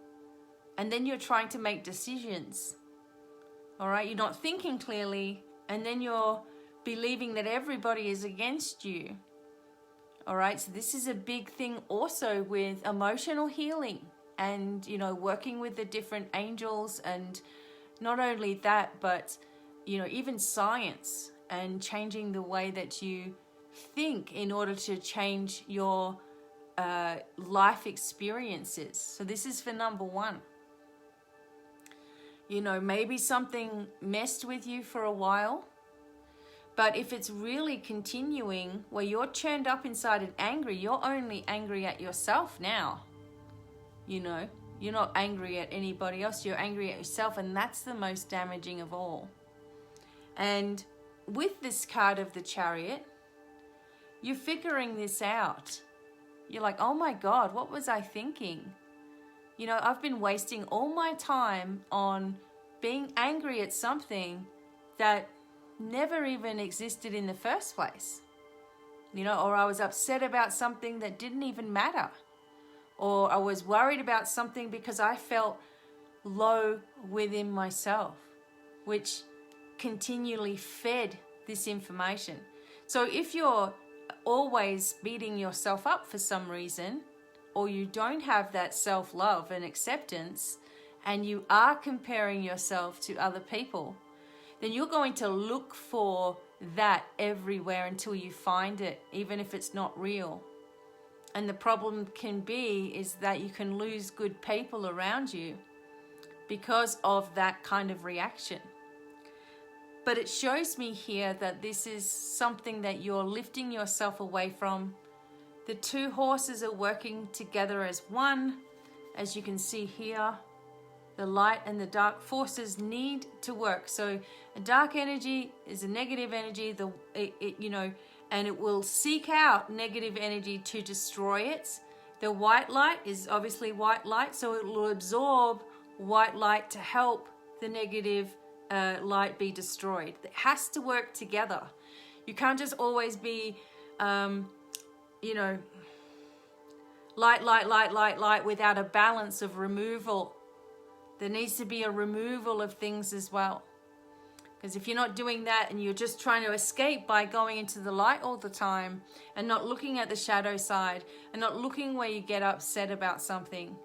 and then you're trying to make decisions. All right, you're not thinking clearly, and then you're believing that everybody is against you. All right, so this is a big thing also with emotional healing and, you know, working with the different angels, and not only that, but, you know, even science and changing the way that you think in order to change your life experiences. So this is for number one. You know, maybe something messed with you for a while, but if it's really continuing where you're churned up inside and angry, you're only angry at yourself now. You know, you're not angry at anybody else, you're angry at yourself, and that's the most damaging of all. And with this card of the Chariot, you're figuring this out. You're like, oh my God, what was I thinking? You know, I've been wasting all my time on being angry at something that never even existed in the first place. You know, or I was upset about something that didn't even matter. Or I was worried about something because I felt low within myself, which continually fed this information. So if you're always beating yourself up for some reason, or you don't have that self-love and acceptance, and you are comparing yourself to other people, then you're going to look for that everywhere until you find it, even if it's not real. And the problem can be is that you can lose good people around you because of that kind of reaction. But it shows me here that this is something that you're lifting yourself away from. The two horses are working together as one. As you can see here, the light and the dark forces need to work. So a dark energy is a negative energy, and it will seek out negative energy to destroy it. The white light is obviously white light, so it will absorb white light to help the negative light be destroyed. It has to work together. You can't just always be, light without a balance of removal. There needs to be a removal of things as well. Because if you're not doing that and you're just trying to escape by going into the light all the time and not looking at the shadow side and not looking where you get upset about something,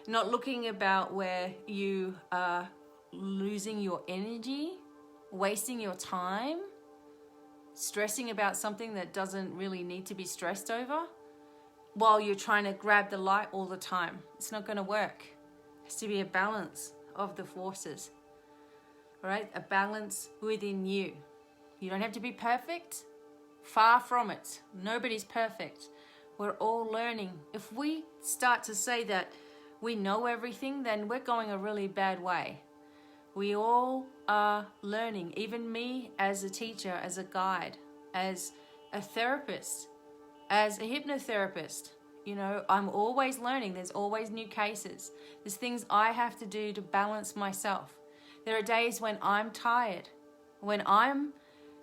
not looking about where you are losing your energy, wasting your time, stressing about something that doesn't really need to be stressed over while you're trying to grab the light all the time, it's not going to work. It has to be a balance of the forces. All right, a balance within you. You don't have to be perfect. Far from it. Nobody's perfect. We're all learning. If we start to say that we know everything, then we're going a really bad way. We all are learning. Even me as a teacher, as a guide, as a therapist, as a hypnotherapist. You know, I'm always learning. There's always new cases. There's things I have to do to balance myself. There are days when I'm tired, when I'm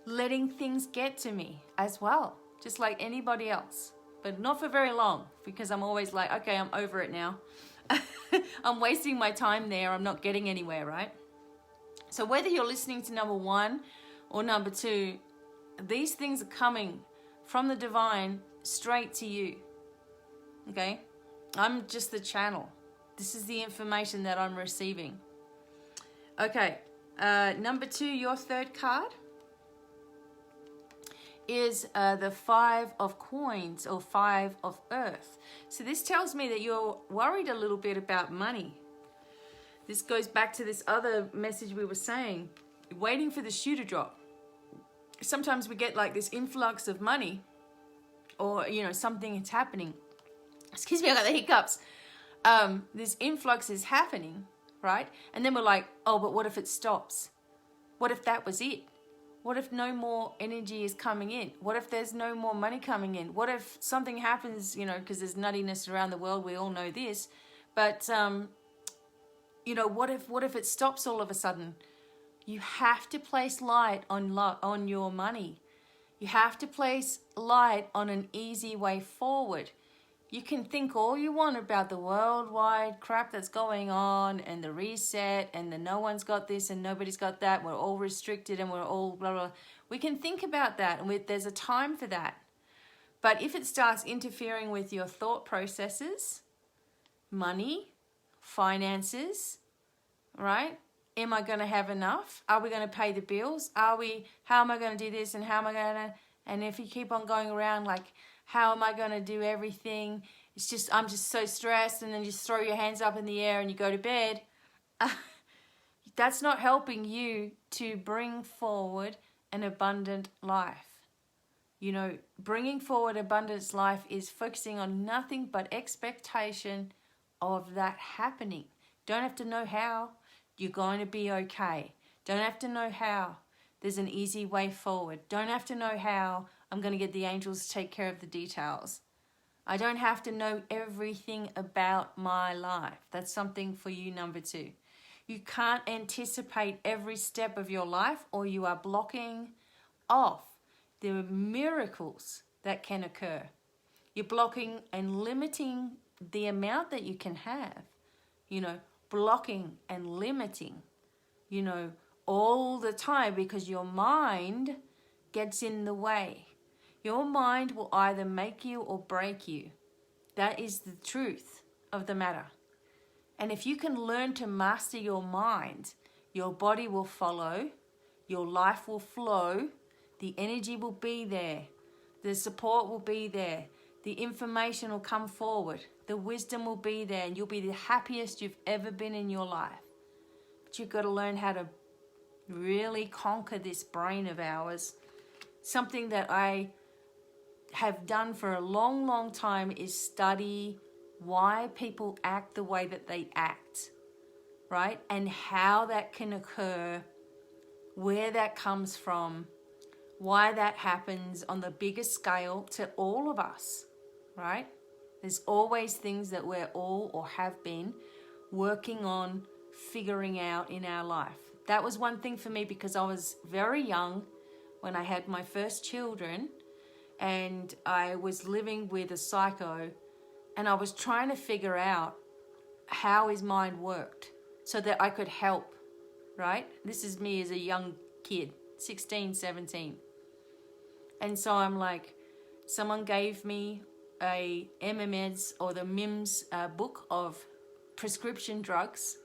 letting things get to me as well, just like anybody else, but not for very long, because I'm always like, okay, I'm over it now. I'm wasting my time there. I'm not getting anywhere, right? So whether you're listening to number 1 or number 2, these things are coming from the divine straight to you. Okay? I'm just the channel. This is the information that I'm receiving. Okay. Number 2, your third card is the 5 of coins, or 5 of earth. So this tells me that you're worried a little bit about money. This goes back to this other message we were saying, waiting for the shoe to drop. Sometimes we get like this influx of money, or, you know, something is happening. Excuse me, I got the hiccups. This influx is happening, right? And then we're like, oh, but what if it stops? What if that was it? What if no more energy is coming in? What if there's no more money coming in? What if something happens, you know, because there's nuttiness around the world, we all know this. But, you know, what if it stops all of a sudden? You have to place light on your money. You have to place light on an easy way forward. You can think all you want about the worldwide crap that's going on, and the reset, and the no one's got this and nobody's got that. We're all restricted and we're all blah, blah. We can think about that, and there's a time for that. But if it starts interfering with your thought processes, money, finances, right? Am I going to have enough? Are we going to pay the bills? How am I going to do this, and how am I going to, and if you keep on going around like, how am I going to do everything? I'm just so stressed, and then just throw your hands up in the air and you go to bed. That's not helping you to bring forward an abundant life. You know, bringing forward abundance life is focusing on nothing but expectation of that happening. Don't have to know how. You're going to be okay. Don't have to know how. There's an easy way forward. Don't have to know how. I'm going to get the angels to take care of the details. I don't have to know everything about my life. That's something for you, number 2. You can't anticipate every step of your life, or you are blocking off the miracles that can occur. You're blocking and limiting the amount that you can have. You know, blocking and limiting, you know, all the time, because your mind gets in the way. Your mind will either make you or break you. That is the truth of the matter. And if you can learn to master your mind, your body will follow, your life will flow, the energy will be there, the support will be there, the information will come forward, the wisdom will be there, and you'll be the happiest you've ever been in your life. But you've got to learn how to really conquer this brain of ours. Something that I have done for a long, long time is study why people act the way that they act, right? And how that can occur, where that comes from, why that happens on the biggest scale to all of us, right? There's always things that we're all, or have been, working on figuring out in our life. That was one thing for me, because I was very young when I had my first children, and I was living with a psycho, and I was trying to figure out how his mind worked so that I could help, right? This is me as a young kid, 16, 17. And so I'm like, someone gave me a MMEDS, or the MIMS book of prescription drugs.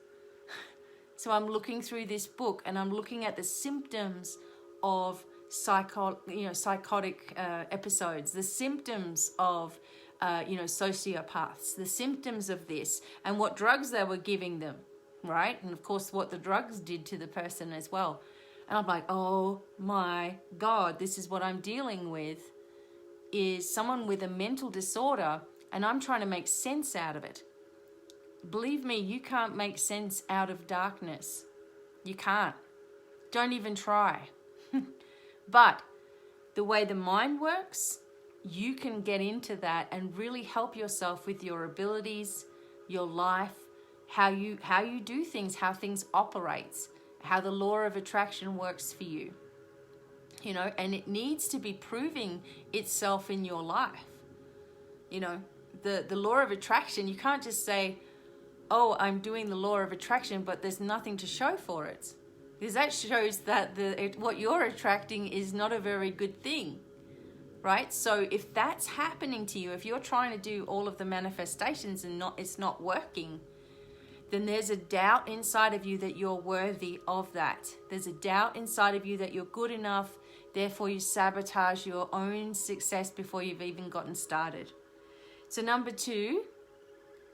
So I'm looking through this book, and I'm looking at the symptoms of psychotic episodes, the symptoms of sociopaths, the symptoms of this, and what drugs they were giving them, right? And of course what the drugs did to the person as well. And I'm like, oh my God, this is what I'm dealing with, is someone with a mental disorder, and I'm trying to make sense out of it. Believe me, you can't make sense out of darkness. You can't. Don't even try. But the way the mind works, you can get into that and really help yourself with your abilities, your life, how you do things, how things operate, how the law of attraction works for you. you know, and it needs to be proving itself in your life. You know, the law of attraction, you can't just say, oh, I'm doing the law of attraction, but there's nothing to show for it. Because that shows that what you're attracting is not a very good thing, right? So if that's happening to you, if you're trying to do all of the manifestations and it's not working, then there's a doubt inside of you that you're worthy of that. There's a doubt inside of you that you're good enough, therefore you sabotage your own success before you've even gotten started. So number 2,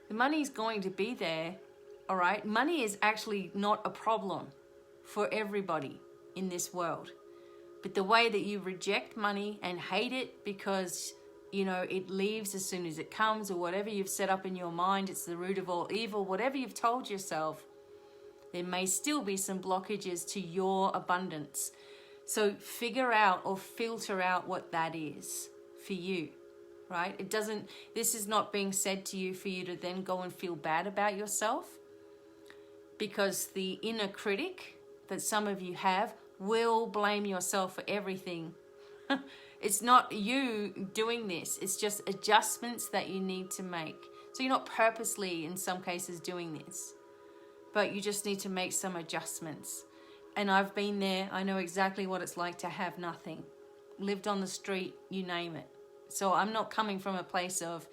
the money is going to be there, all right? Money is actually not a problem for everybody in this world. But the way that you reject money and hate it because, you know, it leaves as soon as it comes, or whatever you've set up in your mind, it's the root of all evil, whatever you've told yourself, there may still be some blockages to your abundance. So figure out or filter out what that is for you, right? This is not being said to you for you to then go and feel bad about yourself, because the inner critic that some of you have will blame yourself for everything. It's not you doing this. It's just adjustments that you need to make. So you're not purposely, in some cases, doing this, but you just need to make some adjustments. And I've been there. I know exactly what it's like to have nothing. Lived on the street, you name it. So I'm not coming from a place of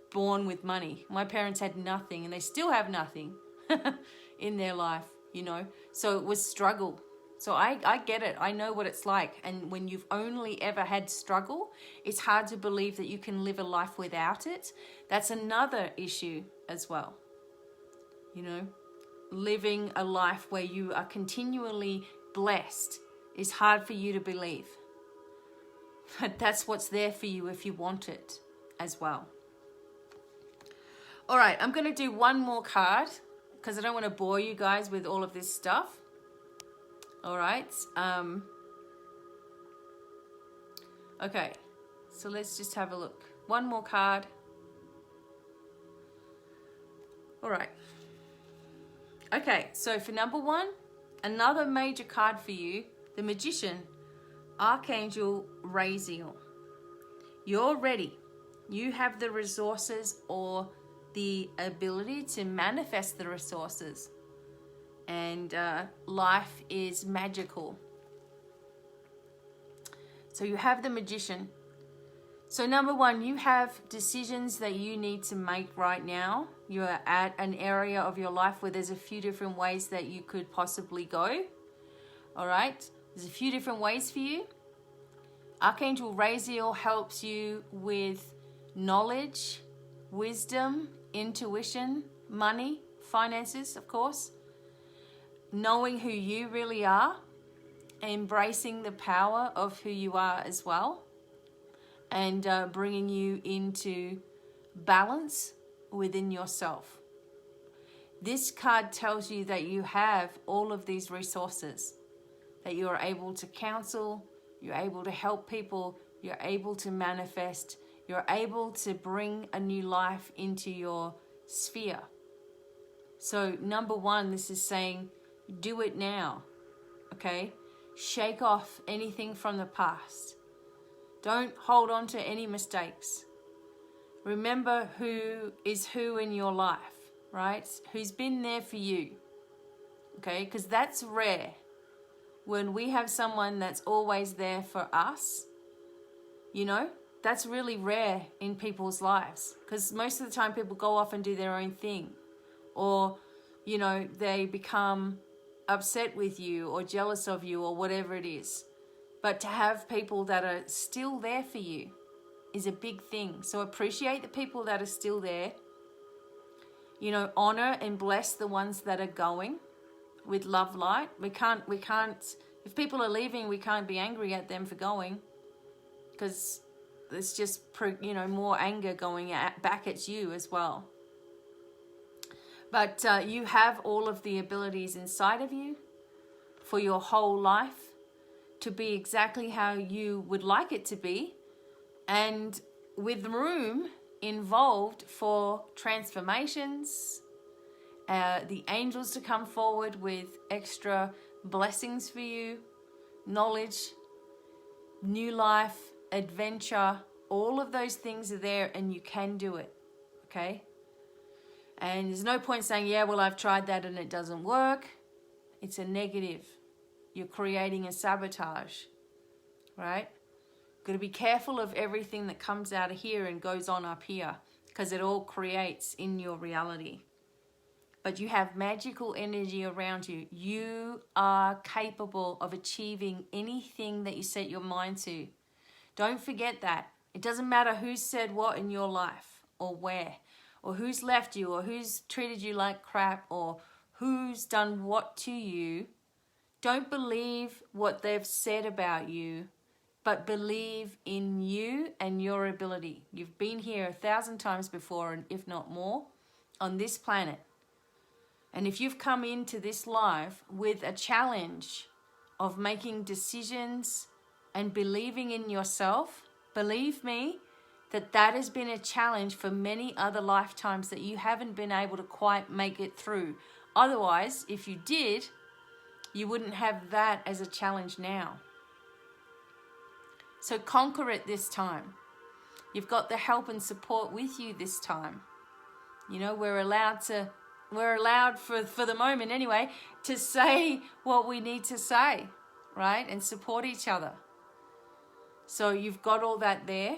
born with money. My parents had nothing, and they still have nothing in their life, you know. So it was struggle. So I get it. I know what it's like. And when you've only ever had struggle, it's hard to believe that you can live a life without it. That's another issue as well. You know, living a life where you are continually blessed is hard for you to believe. But that's what's there for you if you want it as well. All right, I'm going to do one more card because I don't want to bore you guys with all of this stuff. All right. Okay, so let's just have a look. One more card. All right. Okay, so for number 1, another major card for you, the Magician, Archangel Raziel. You're ready. You have the resources or the ability to manifest the resources. And life is magical. So you have the Magician. So number 1, you have decisions that you need to make right now. You are at an area of your life where there's a few different ways that you could possibly go. All right, there's a few different ways for you. Archangel Raziel helps you with knowledge, wisdom, intuition, money, finances, of course. Knowing who you really are, embracing the power of who you are as well, and bringing you into balance within yourself. This card tells you that you have all of these resources, that you are able to counsel, you're able to help people, you're able to manifest, you're able to bring a new life into your sphere. So number 1, this is saying, do it now, okay? Shake off anything from the past. Don't hold on to any mistakes. Remember who is who in your life, right? Who's been there for you, okay? Because that's rare. When we have someone that's always there for us, you know, that's really rare in people's lives. Because most of the time people go off and do their own thing. Or, you know, they become upset with you or jealous of you or whatever it is. But to have people that are still there for you is a big thing. So appreciate the people that are still there. You know, honor and bless the ones that are going with love light. We can't, if people are leaving, we can't be angry at them for going, because it's just, you know, more anger going back at you as well. But you have all of the abilities inside of you for your whole life to be exactly how you would like it to be, and with room involved for transformations, the angels to come forward with extra blessings for you, knowledge, new life, adventure, all of those things are there and you can do it, okay? And there's no point saying, yeah, well, I've tried that and it doesn't work. It's a negative. You're creating a sabotage, right? Got to be careful of everything that comes out of here and goes on up here, because it all creates in your reality. But you have magical energy around you. You are capable of achieving anything that you set your mind to. Don't forget that. It doesn't matter who said what in your life or where, or who's left you, or who's treated you like crap, or who's done what to you. Don't believe what they've said about you, but believe in you and your ability. You've been here 1,000 times before, and if not more, on this planet. And if you've come into this life with a challenge of making decisions and believing in yourself, believe me that that has been a challenge for many other lifetimes that you haven't been able to quite make it through. Otherwise, if you did, you wouldn't have that as a challenge now. So conquer it this time. You've got the help and support with you this time. You know, we're allowed for the moment anyway, to say what we need to say, right? And support each other. So you've got all that there.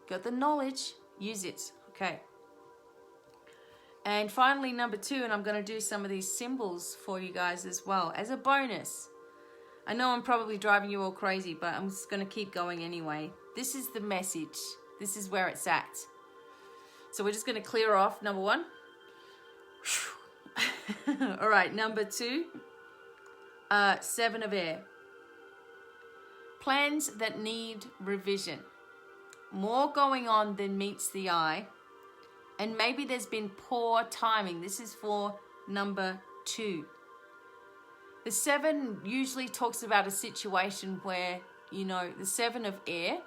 Got the knowledge, use it. Okay. And finally, number 2, and I'm going to do some of these symbols for you guys as well as a bonus. I know I'm probably driving you all crazy, but I'm just going to keep going anyway. This is the message. This is where it's at. So we're just going to clear off number 1. All right, number 2, 7 of air. Plans that need revision. More going on than meets the eye. And maybe there's been poor timing. This is for number 2. The 7 usually talks about a situation where, you know, the 7 of air,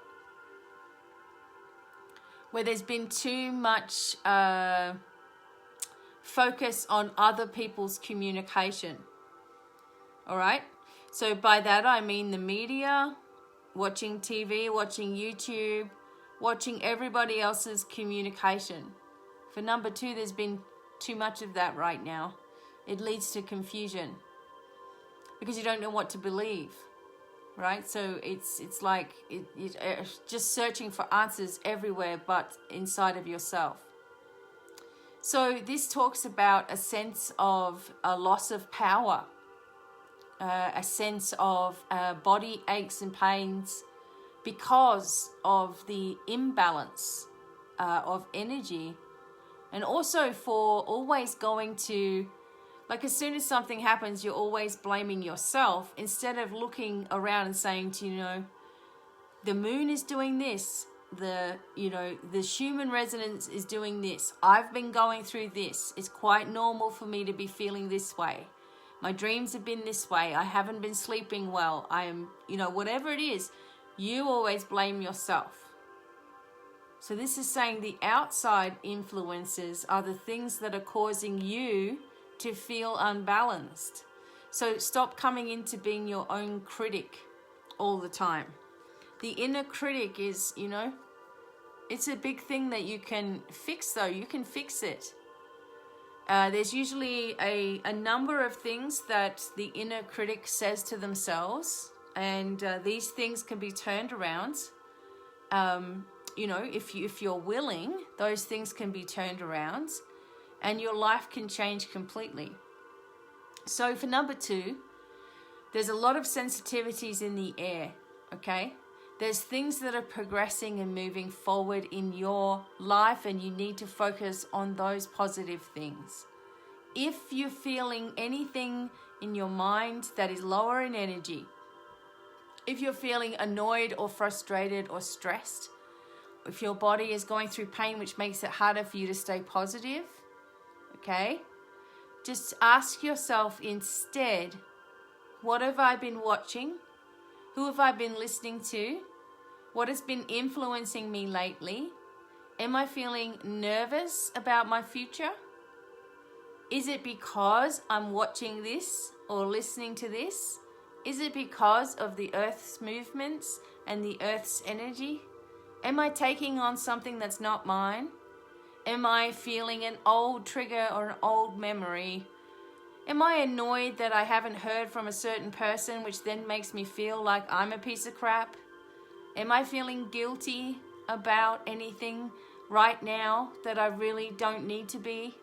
where there's been too much focus on other people's communication. All right? So by that I mean the media, watching TV, watching YouTube, watching everybody else's communication. For number 2, there's been too much of that right now. It leads to confusion because you don't know what to believe, right? So it's like just searching for answers everywhere but inside of yourself. So this talks about a sense of a loss of power, a sense of body aches and pains because of the imbalance of energy. And also for always going to, like as soon as something happens, you're always blaming yourself instead of looking around and saying to, you know, the moon is doing this, the Schumann resonance is doing this. I've been going through this. It's quite normal for me to be feeling this way. My dreams have been this way. I haven't been sleeping well. I am, whatever it is, you always blame yourself. So this is saying the outside influences are the things that are causing you to feel unbalanced. So stop coming into being your own critic all the time. The inner critic is, it's a big thing that you can fix though. You can fix it. There's usually a number of things that the inner critic says to themselves, and these things can be turned around. If you're willing, those things can be turned around and your life can change completely. So for number 2, there's a lot of sensitivities in the air, okay? There's things that are progressing and moving forward in your life, and you need to focus on those positive things. If you're feeling anything in your mind that is lower in energy, if you're feeling annoyed or frustrated or stressed, if your body is going through pain which makes it harder for you to stay positive, okay, just ask yourself instead, what have I been watching? Who have I been listening to? What has been influencing me lately? Am I feeling nervous about my future? Is it because I'm watching this or listening to this? Is it because of the Earth's movements and the earth's energy? Am I taking on something that's not mine? Am I feeling an old trigger or an old memory? Am I annoyed that I haven't heard from a certain person, which then makes me feel like I'm a piece of crap? Am I feeling guilty about anything right now that I really don't need to be?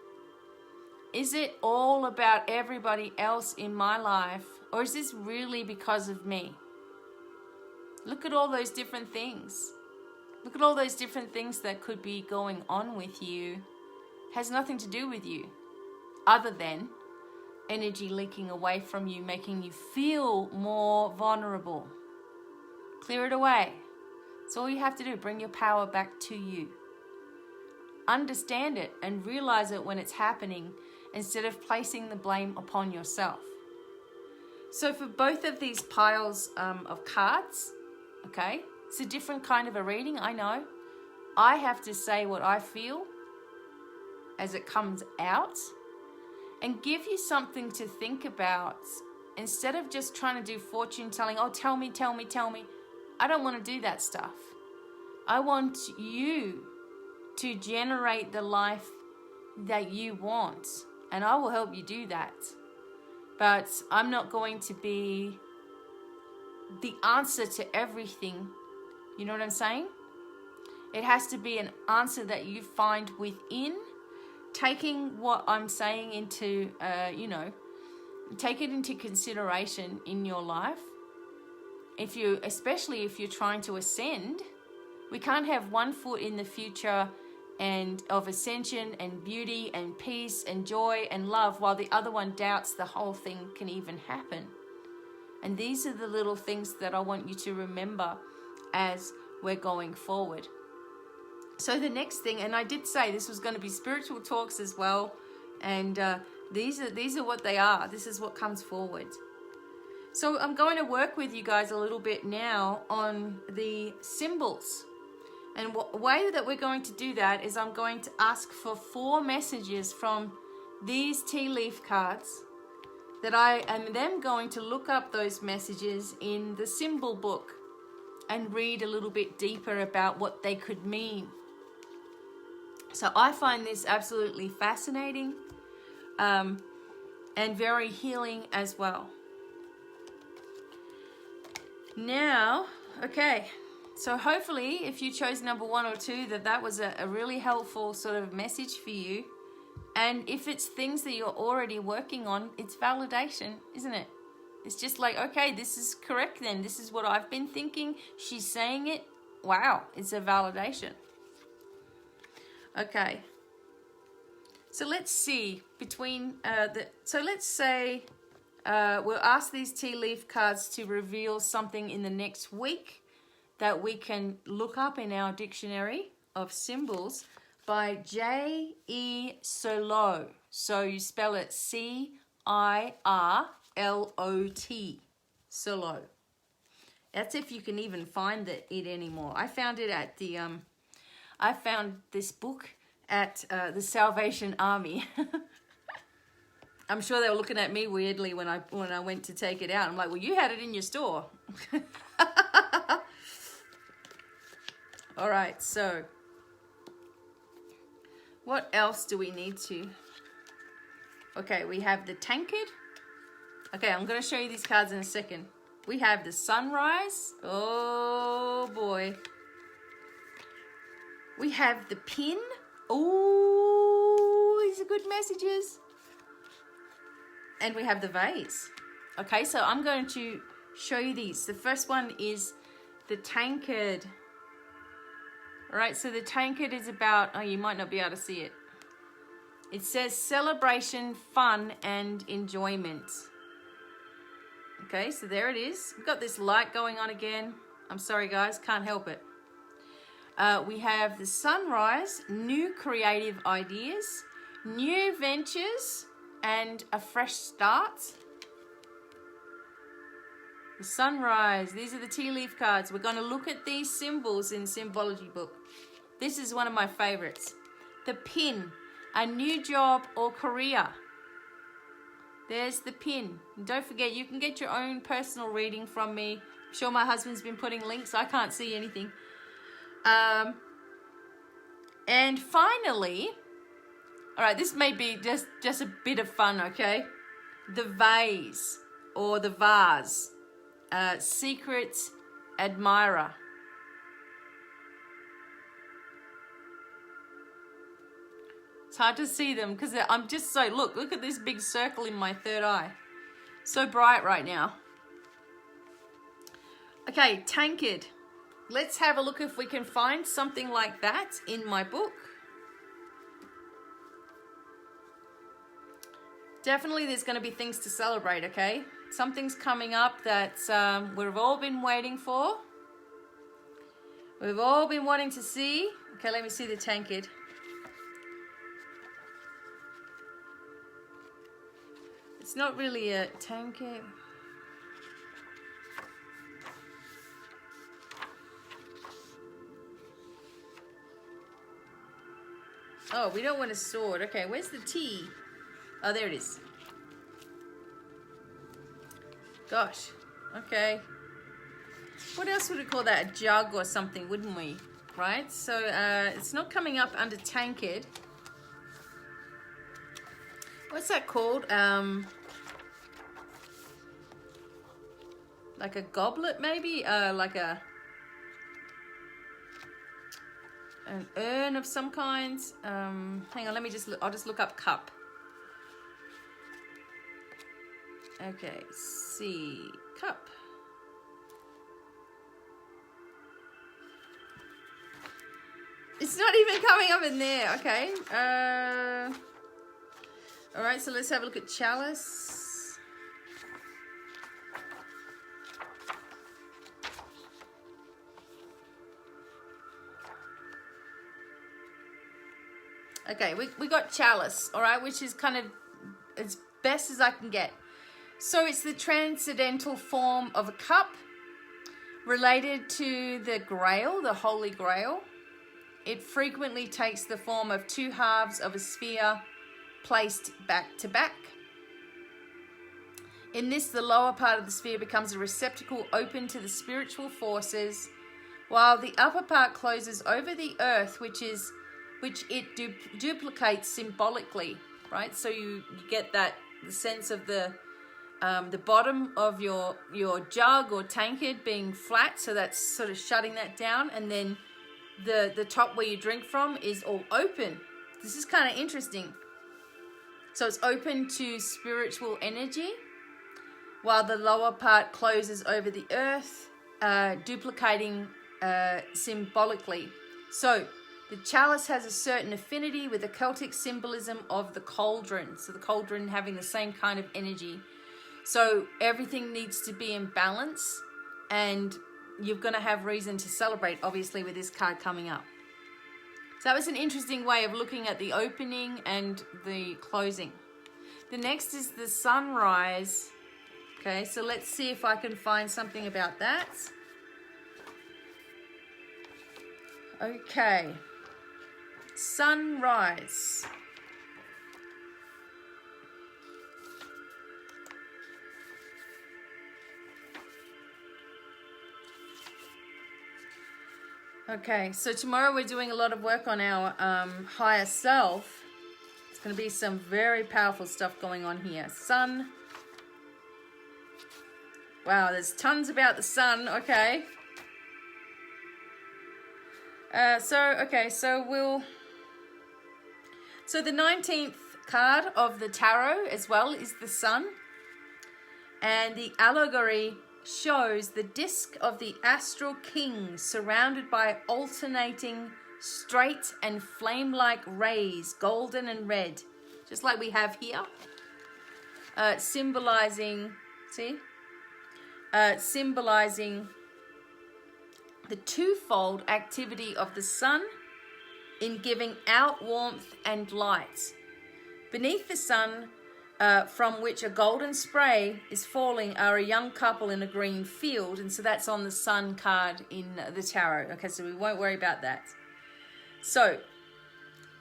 Is it all about everybody else in my life, or is this really because of me? Look at all those different things. Look at all those different things that could be going on with you. Has nothing to do with you, other than energy leaking away from you, making you feel more vulnerable. Clear it away. It's all you have to do. Bring your power back to you. Understand it and realize it when it's happening, instead of placing the blame upon yourself. So for both of these piles of cards, okay, it's a different kind of a reading, I know. I have to say what I feel as it comes out and give you something to think about, instead of just trying to do fortune telling. Oh, tell me, tell me, tell me. I don't want to do that stuff. I want you to generate the life that you want, and I will help you do that. But I'm not going to be the answer to everything. You know what I'm saying? It has to be an answer that you find within, taking what I'm saying into, take it into consideration in your life. Especially if you're trying to ascend, we can't have one foot in the future and of ascension and beauty and peace and joy and love, while the other one doubts the whole thing can even happen. And these are the little things that I want you to remember as we're going forward. So the next thing, and I did say this was going to be spiritual talks as well, and these are what they are. This is what comes forward. So I'm going to work with you guys a little bit now on the symbols. And the way that we're going to do that is I'm going to ask for 4 messages from these tea leaf cards, that I am then going to look up those messages in the symbol book and read a little bit deeper about what they could mean. So I find this absolutely fascinating and very healing as well. Now, okay, so hopefully if you chose number 1 or 2, that was a really helpful sort of message for you. And if it's things that you're already working on, it's validation, isn't it? It's just like, okay, this is correct then. This is what I've been thinking. She's saying it. Wow, it's a validation. Okay. So let's see between let's say we'll ask these tea leaf cards to reveal something in the next week that we can look up in our dictionary of symbols by J.E. Sirlot. So you spell it C-I-R-L-O-T. Sirlot. That's if you can even find it anymore. I found it at the I found this book at the Salvation Army. I'm sure they were looking at me weirdly when I went to take it out. I'm like, well, you had it in your store. All right, so what else do we need to? Okay, we have the tankard. Okay, I'm going to show you these cards in a second. We have the sunrise. Oh, boy. We have the pin. Oh, these are good messages. And we have the vase. Okay, so I'm going to show you these. The first one is the tankard. All right, so the tankard is about, oh, you might not be able to see it. It says celebration, fun, and enjoyment. Okay, so there it is. We've got this light going on again. I'm sorry, guys, can't help it. We have the sunrise, new creative ideas, new ventures, and a fresh start. The sunrise, these are the tea leaf cards. We're going to look at these symbols in Symbology book. This is one of my favorites. The pin, a new job or career. There's the pin. And don't forget, you can get your own personal reading from me I'm sure my husband's been putting links. I can't see anything. And finally, all right, this may be just a bit of fun, okay? The vase or the vase, secret admirer. It's hard to see them because I'm just so, look at this big circle in my third eye. So bright right now. Okay, tankard. Let's have a look if we can find something like that in my book. Definitely there's going to be things to celebrate, okay? Something's coming up that we've all been waiting for. We've all been wanting to see. Okay, let me see the tankard. It's not really a tankard. Oh, we don't want a sword. Okay, where's the tea? Oh, there it is. Gosh. Okay. What else would we call that? A jug or something, wouldn't we? Right? So it's not coming up under tankard. What's that called? Like a goblet, maybe? Like an urn of some kind. Hang on, let me I'll just look up cup. Okay, see, cup. It's not even coming up in there. Okay. All right, so let's have a look at chalice. Okay, we got chalice, all right, which is kind of as best as I can get. So it's the transcendental form of a cup related to the Grail, the Holy Grail. It frequently takes the form of two halves of a sphere placed back to back. In this, the lower part of the sphere becomes a receptacle open to the spiritual forces, while the upper part closes over the earth, which it duplicates symbolically, right? So you get the sense of the bottom of your jug or tankard being flat, so that's sort of shutting that down, and then the top where you drink from is all open. This is kind of interesting. So it's open to spiritual energy, while the lower part closes over the earth, duplicating symbolically. So the chalice has a certain affinity with the Celtic symbolism of the cauldron. So the cauldron having the same kind of energy. So everything needs to be in balance, and you're going to have reason to celebrate, obviously, with this card coming up. So that was an interesting way of looking at the opening and the closing. The next is the sunrise. Okay, so let's see if I can find something about that. Okay. Sunrise. Okay, so tomorrow we're doing a lot of work on our higher self. It's going to be some very powerful stuff going on here. Sun. Wow, there's tons about the sun. Okay. So the 19th card of the tarot as well is the sun. And the allegory shows the disc of the astral king surrounded by alternating straight and flame-like rays, golden and red, just like we have here, symbolizing the twofold activity of the sun in giving out warmth and light. Beneath the sun, from which a golden spray is falling, are a young couple in a green field, and so that's on the sun card in the tarot. Okay, so we won't worry about that. So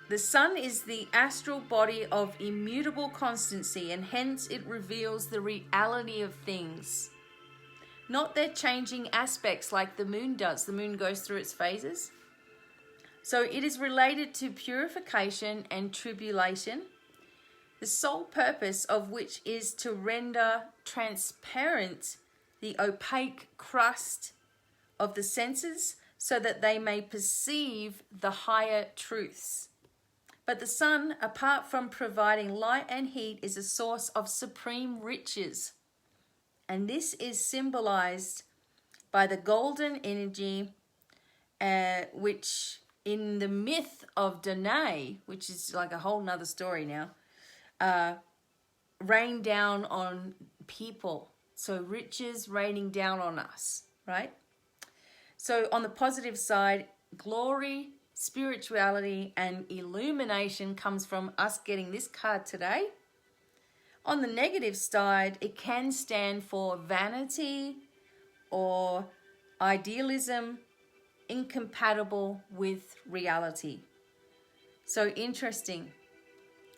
the sun is the astral body of immutable constancy, and hence it reveals the reality of things. not their changing aspects like the moon does. The moon goes through its phases. So it is related to purification and tribulation, the sole purpose of which is to render transparent the opaque crust of the senses so that they may perceive the higher truths. But the sun, apart from providing light and heat, is a source of supreme riches. And this is symbolized by the golden energy, which in the myth of Danae, which is like a whole nother story now, rain down on people. So riches raining down on us, right? So on the positive side, glory, spirituality, and illumination comes from us getting this card today. On the negative side, it can stand for vanity or idealism incompatible with reality. So interesting.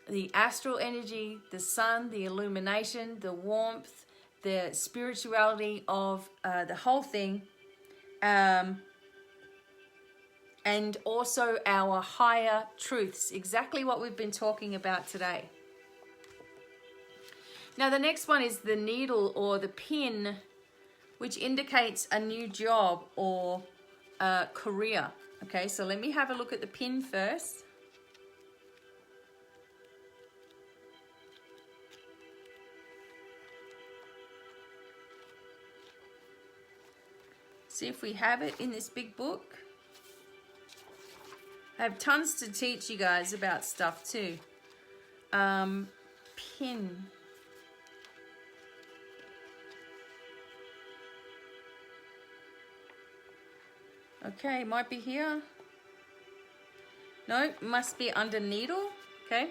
The astral energy, the sun, the illumination, the warmth, the spirituality of the whole thing, and also our higher truths, exactly what we've been talking about today. Now the next one is the needle or the pin, which indicates a new job or career. Okay, so let me have a look at the pin first. See if we have it in this big book. I have tons to teach you guys about stuff too. Pin. Okay, might be here. No, must be under needle. Okay.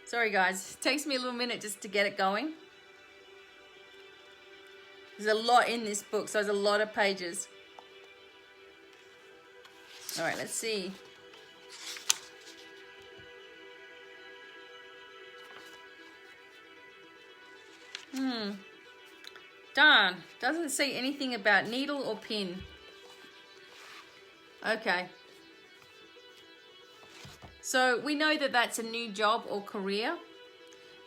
Sorry guys, it takes me a little minute just to get it going. There's a lot in this book, so there's a lot of pages. All right, let's see. Darn, doesn't say anything about needle or pin. Okay. So we know that that's a new job or career.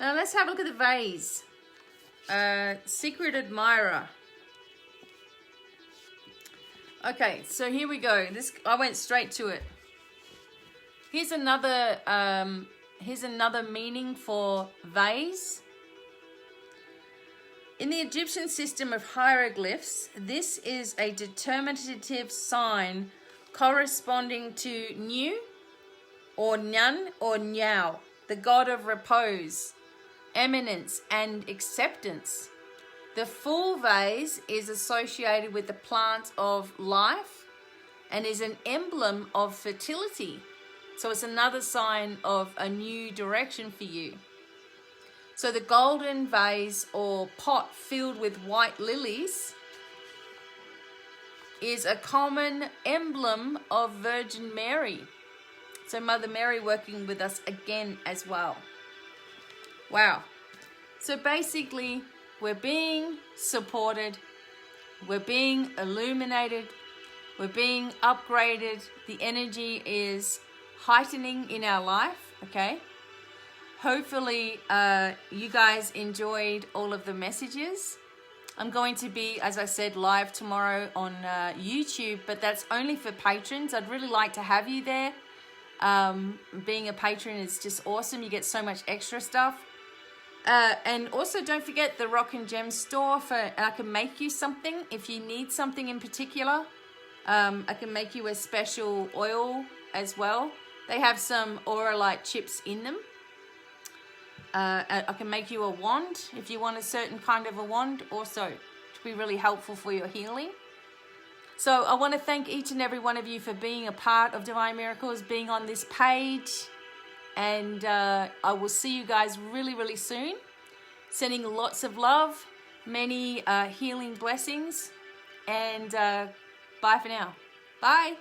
Now let's have a look at the vase. Secret admirer. Okay, so here we go. I went straight to it. Here's another meaning for vase. In the Egyptian system of hieroglyphs, this is a determinative sign corresponding to Nu, or Nyan, or Nyao, the god of repose, eminence, and acceptance. The full vase is associated with the plant of life and is an emblem of fertility. So it's another sign of a new direction for you. So the golden vase or pot filled with white lilies is a common emblem of Virgin Mary. So Mother Mary working with us again as well. Wow. So basically, we're being supported, we're being illuminated, we're being upgraded. The energy is heightening in our life, okay? Hopefully, you guys enjoyed all of the messages. I'm going to be, as I said, live tomorrow on YouTube, but that's only for patrons. I'd really like to have you there. Being a patron is just awesome. You get so much extra stuff. And also don't forget the Rock and Gem store I can make you something if you need something in particular. I can make you a special oil as well. They have some Auralite chips in them. I can make you a wand if you want a certain kind of a wand also to be really helpful for your healing. So I want to thank each and every one of you for being a part of Divine Miracles, being on this page. And I will see you guys really, really soon. Sending lots of love, many healing blessings. And bye for now. Bye.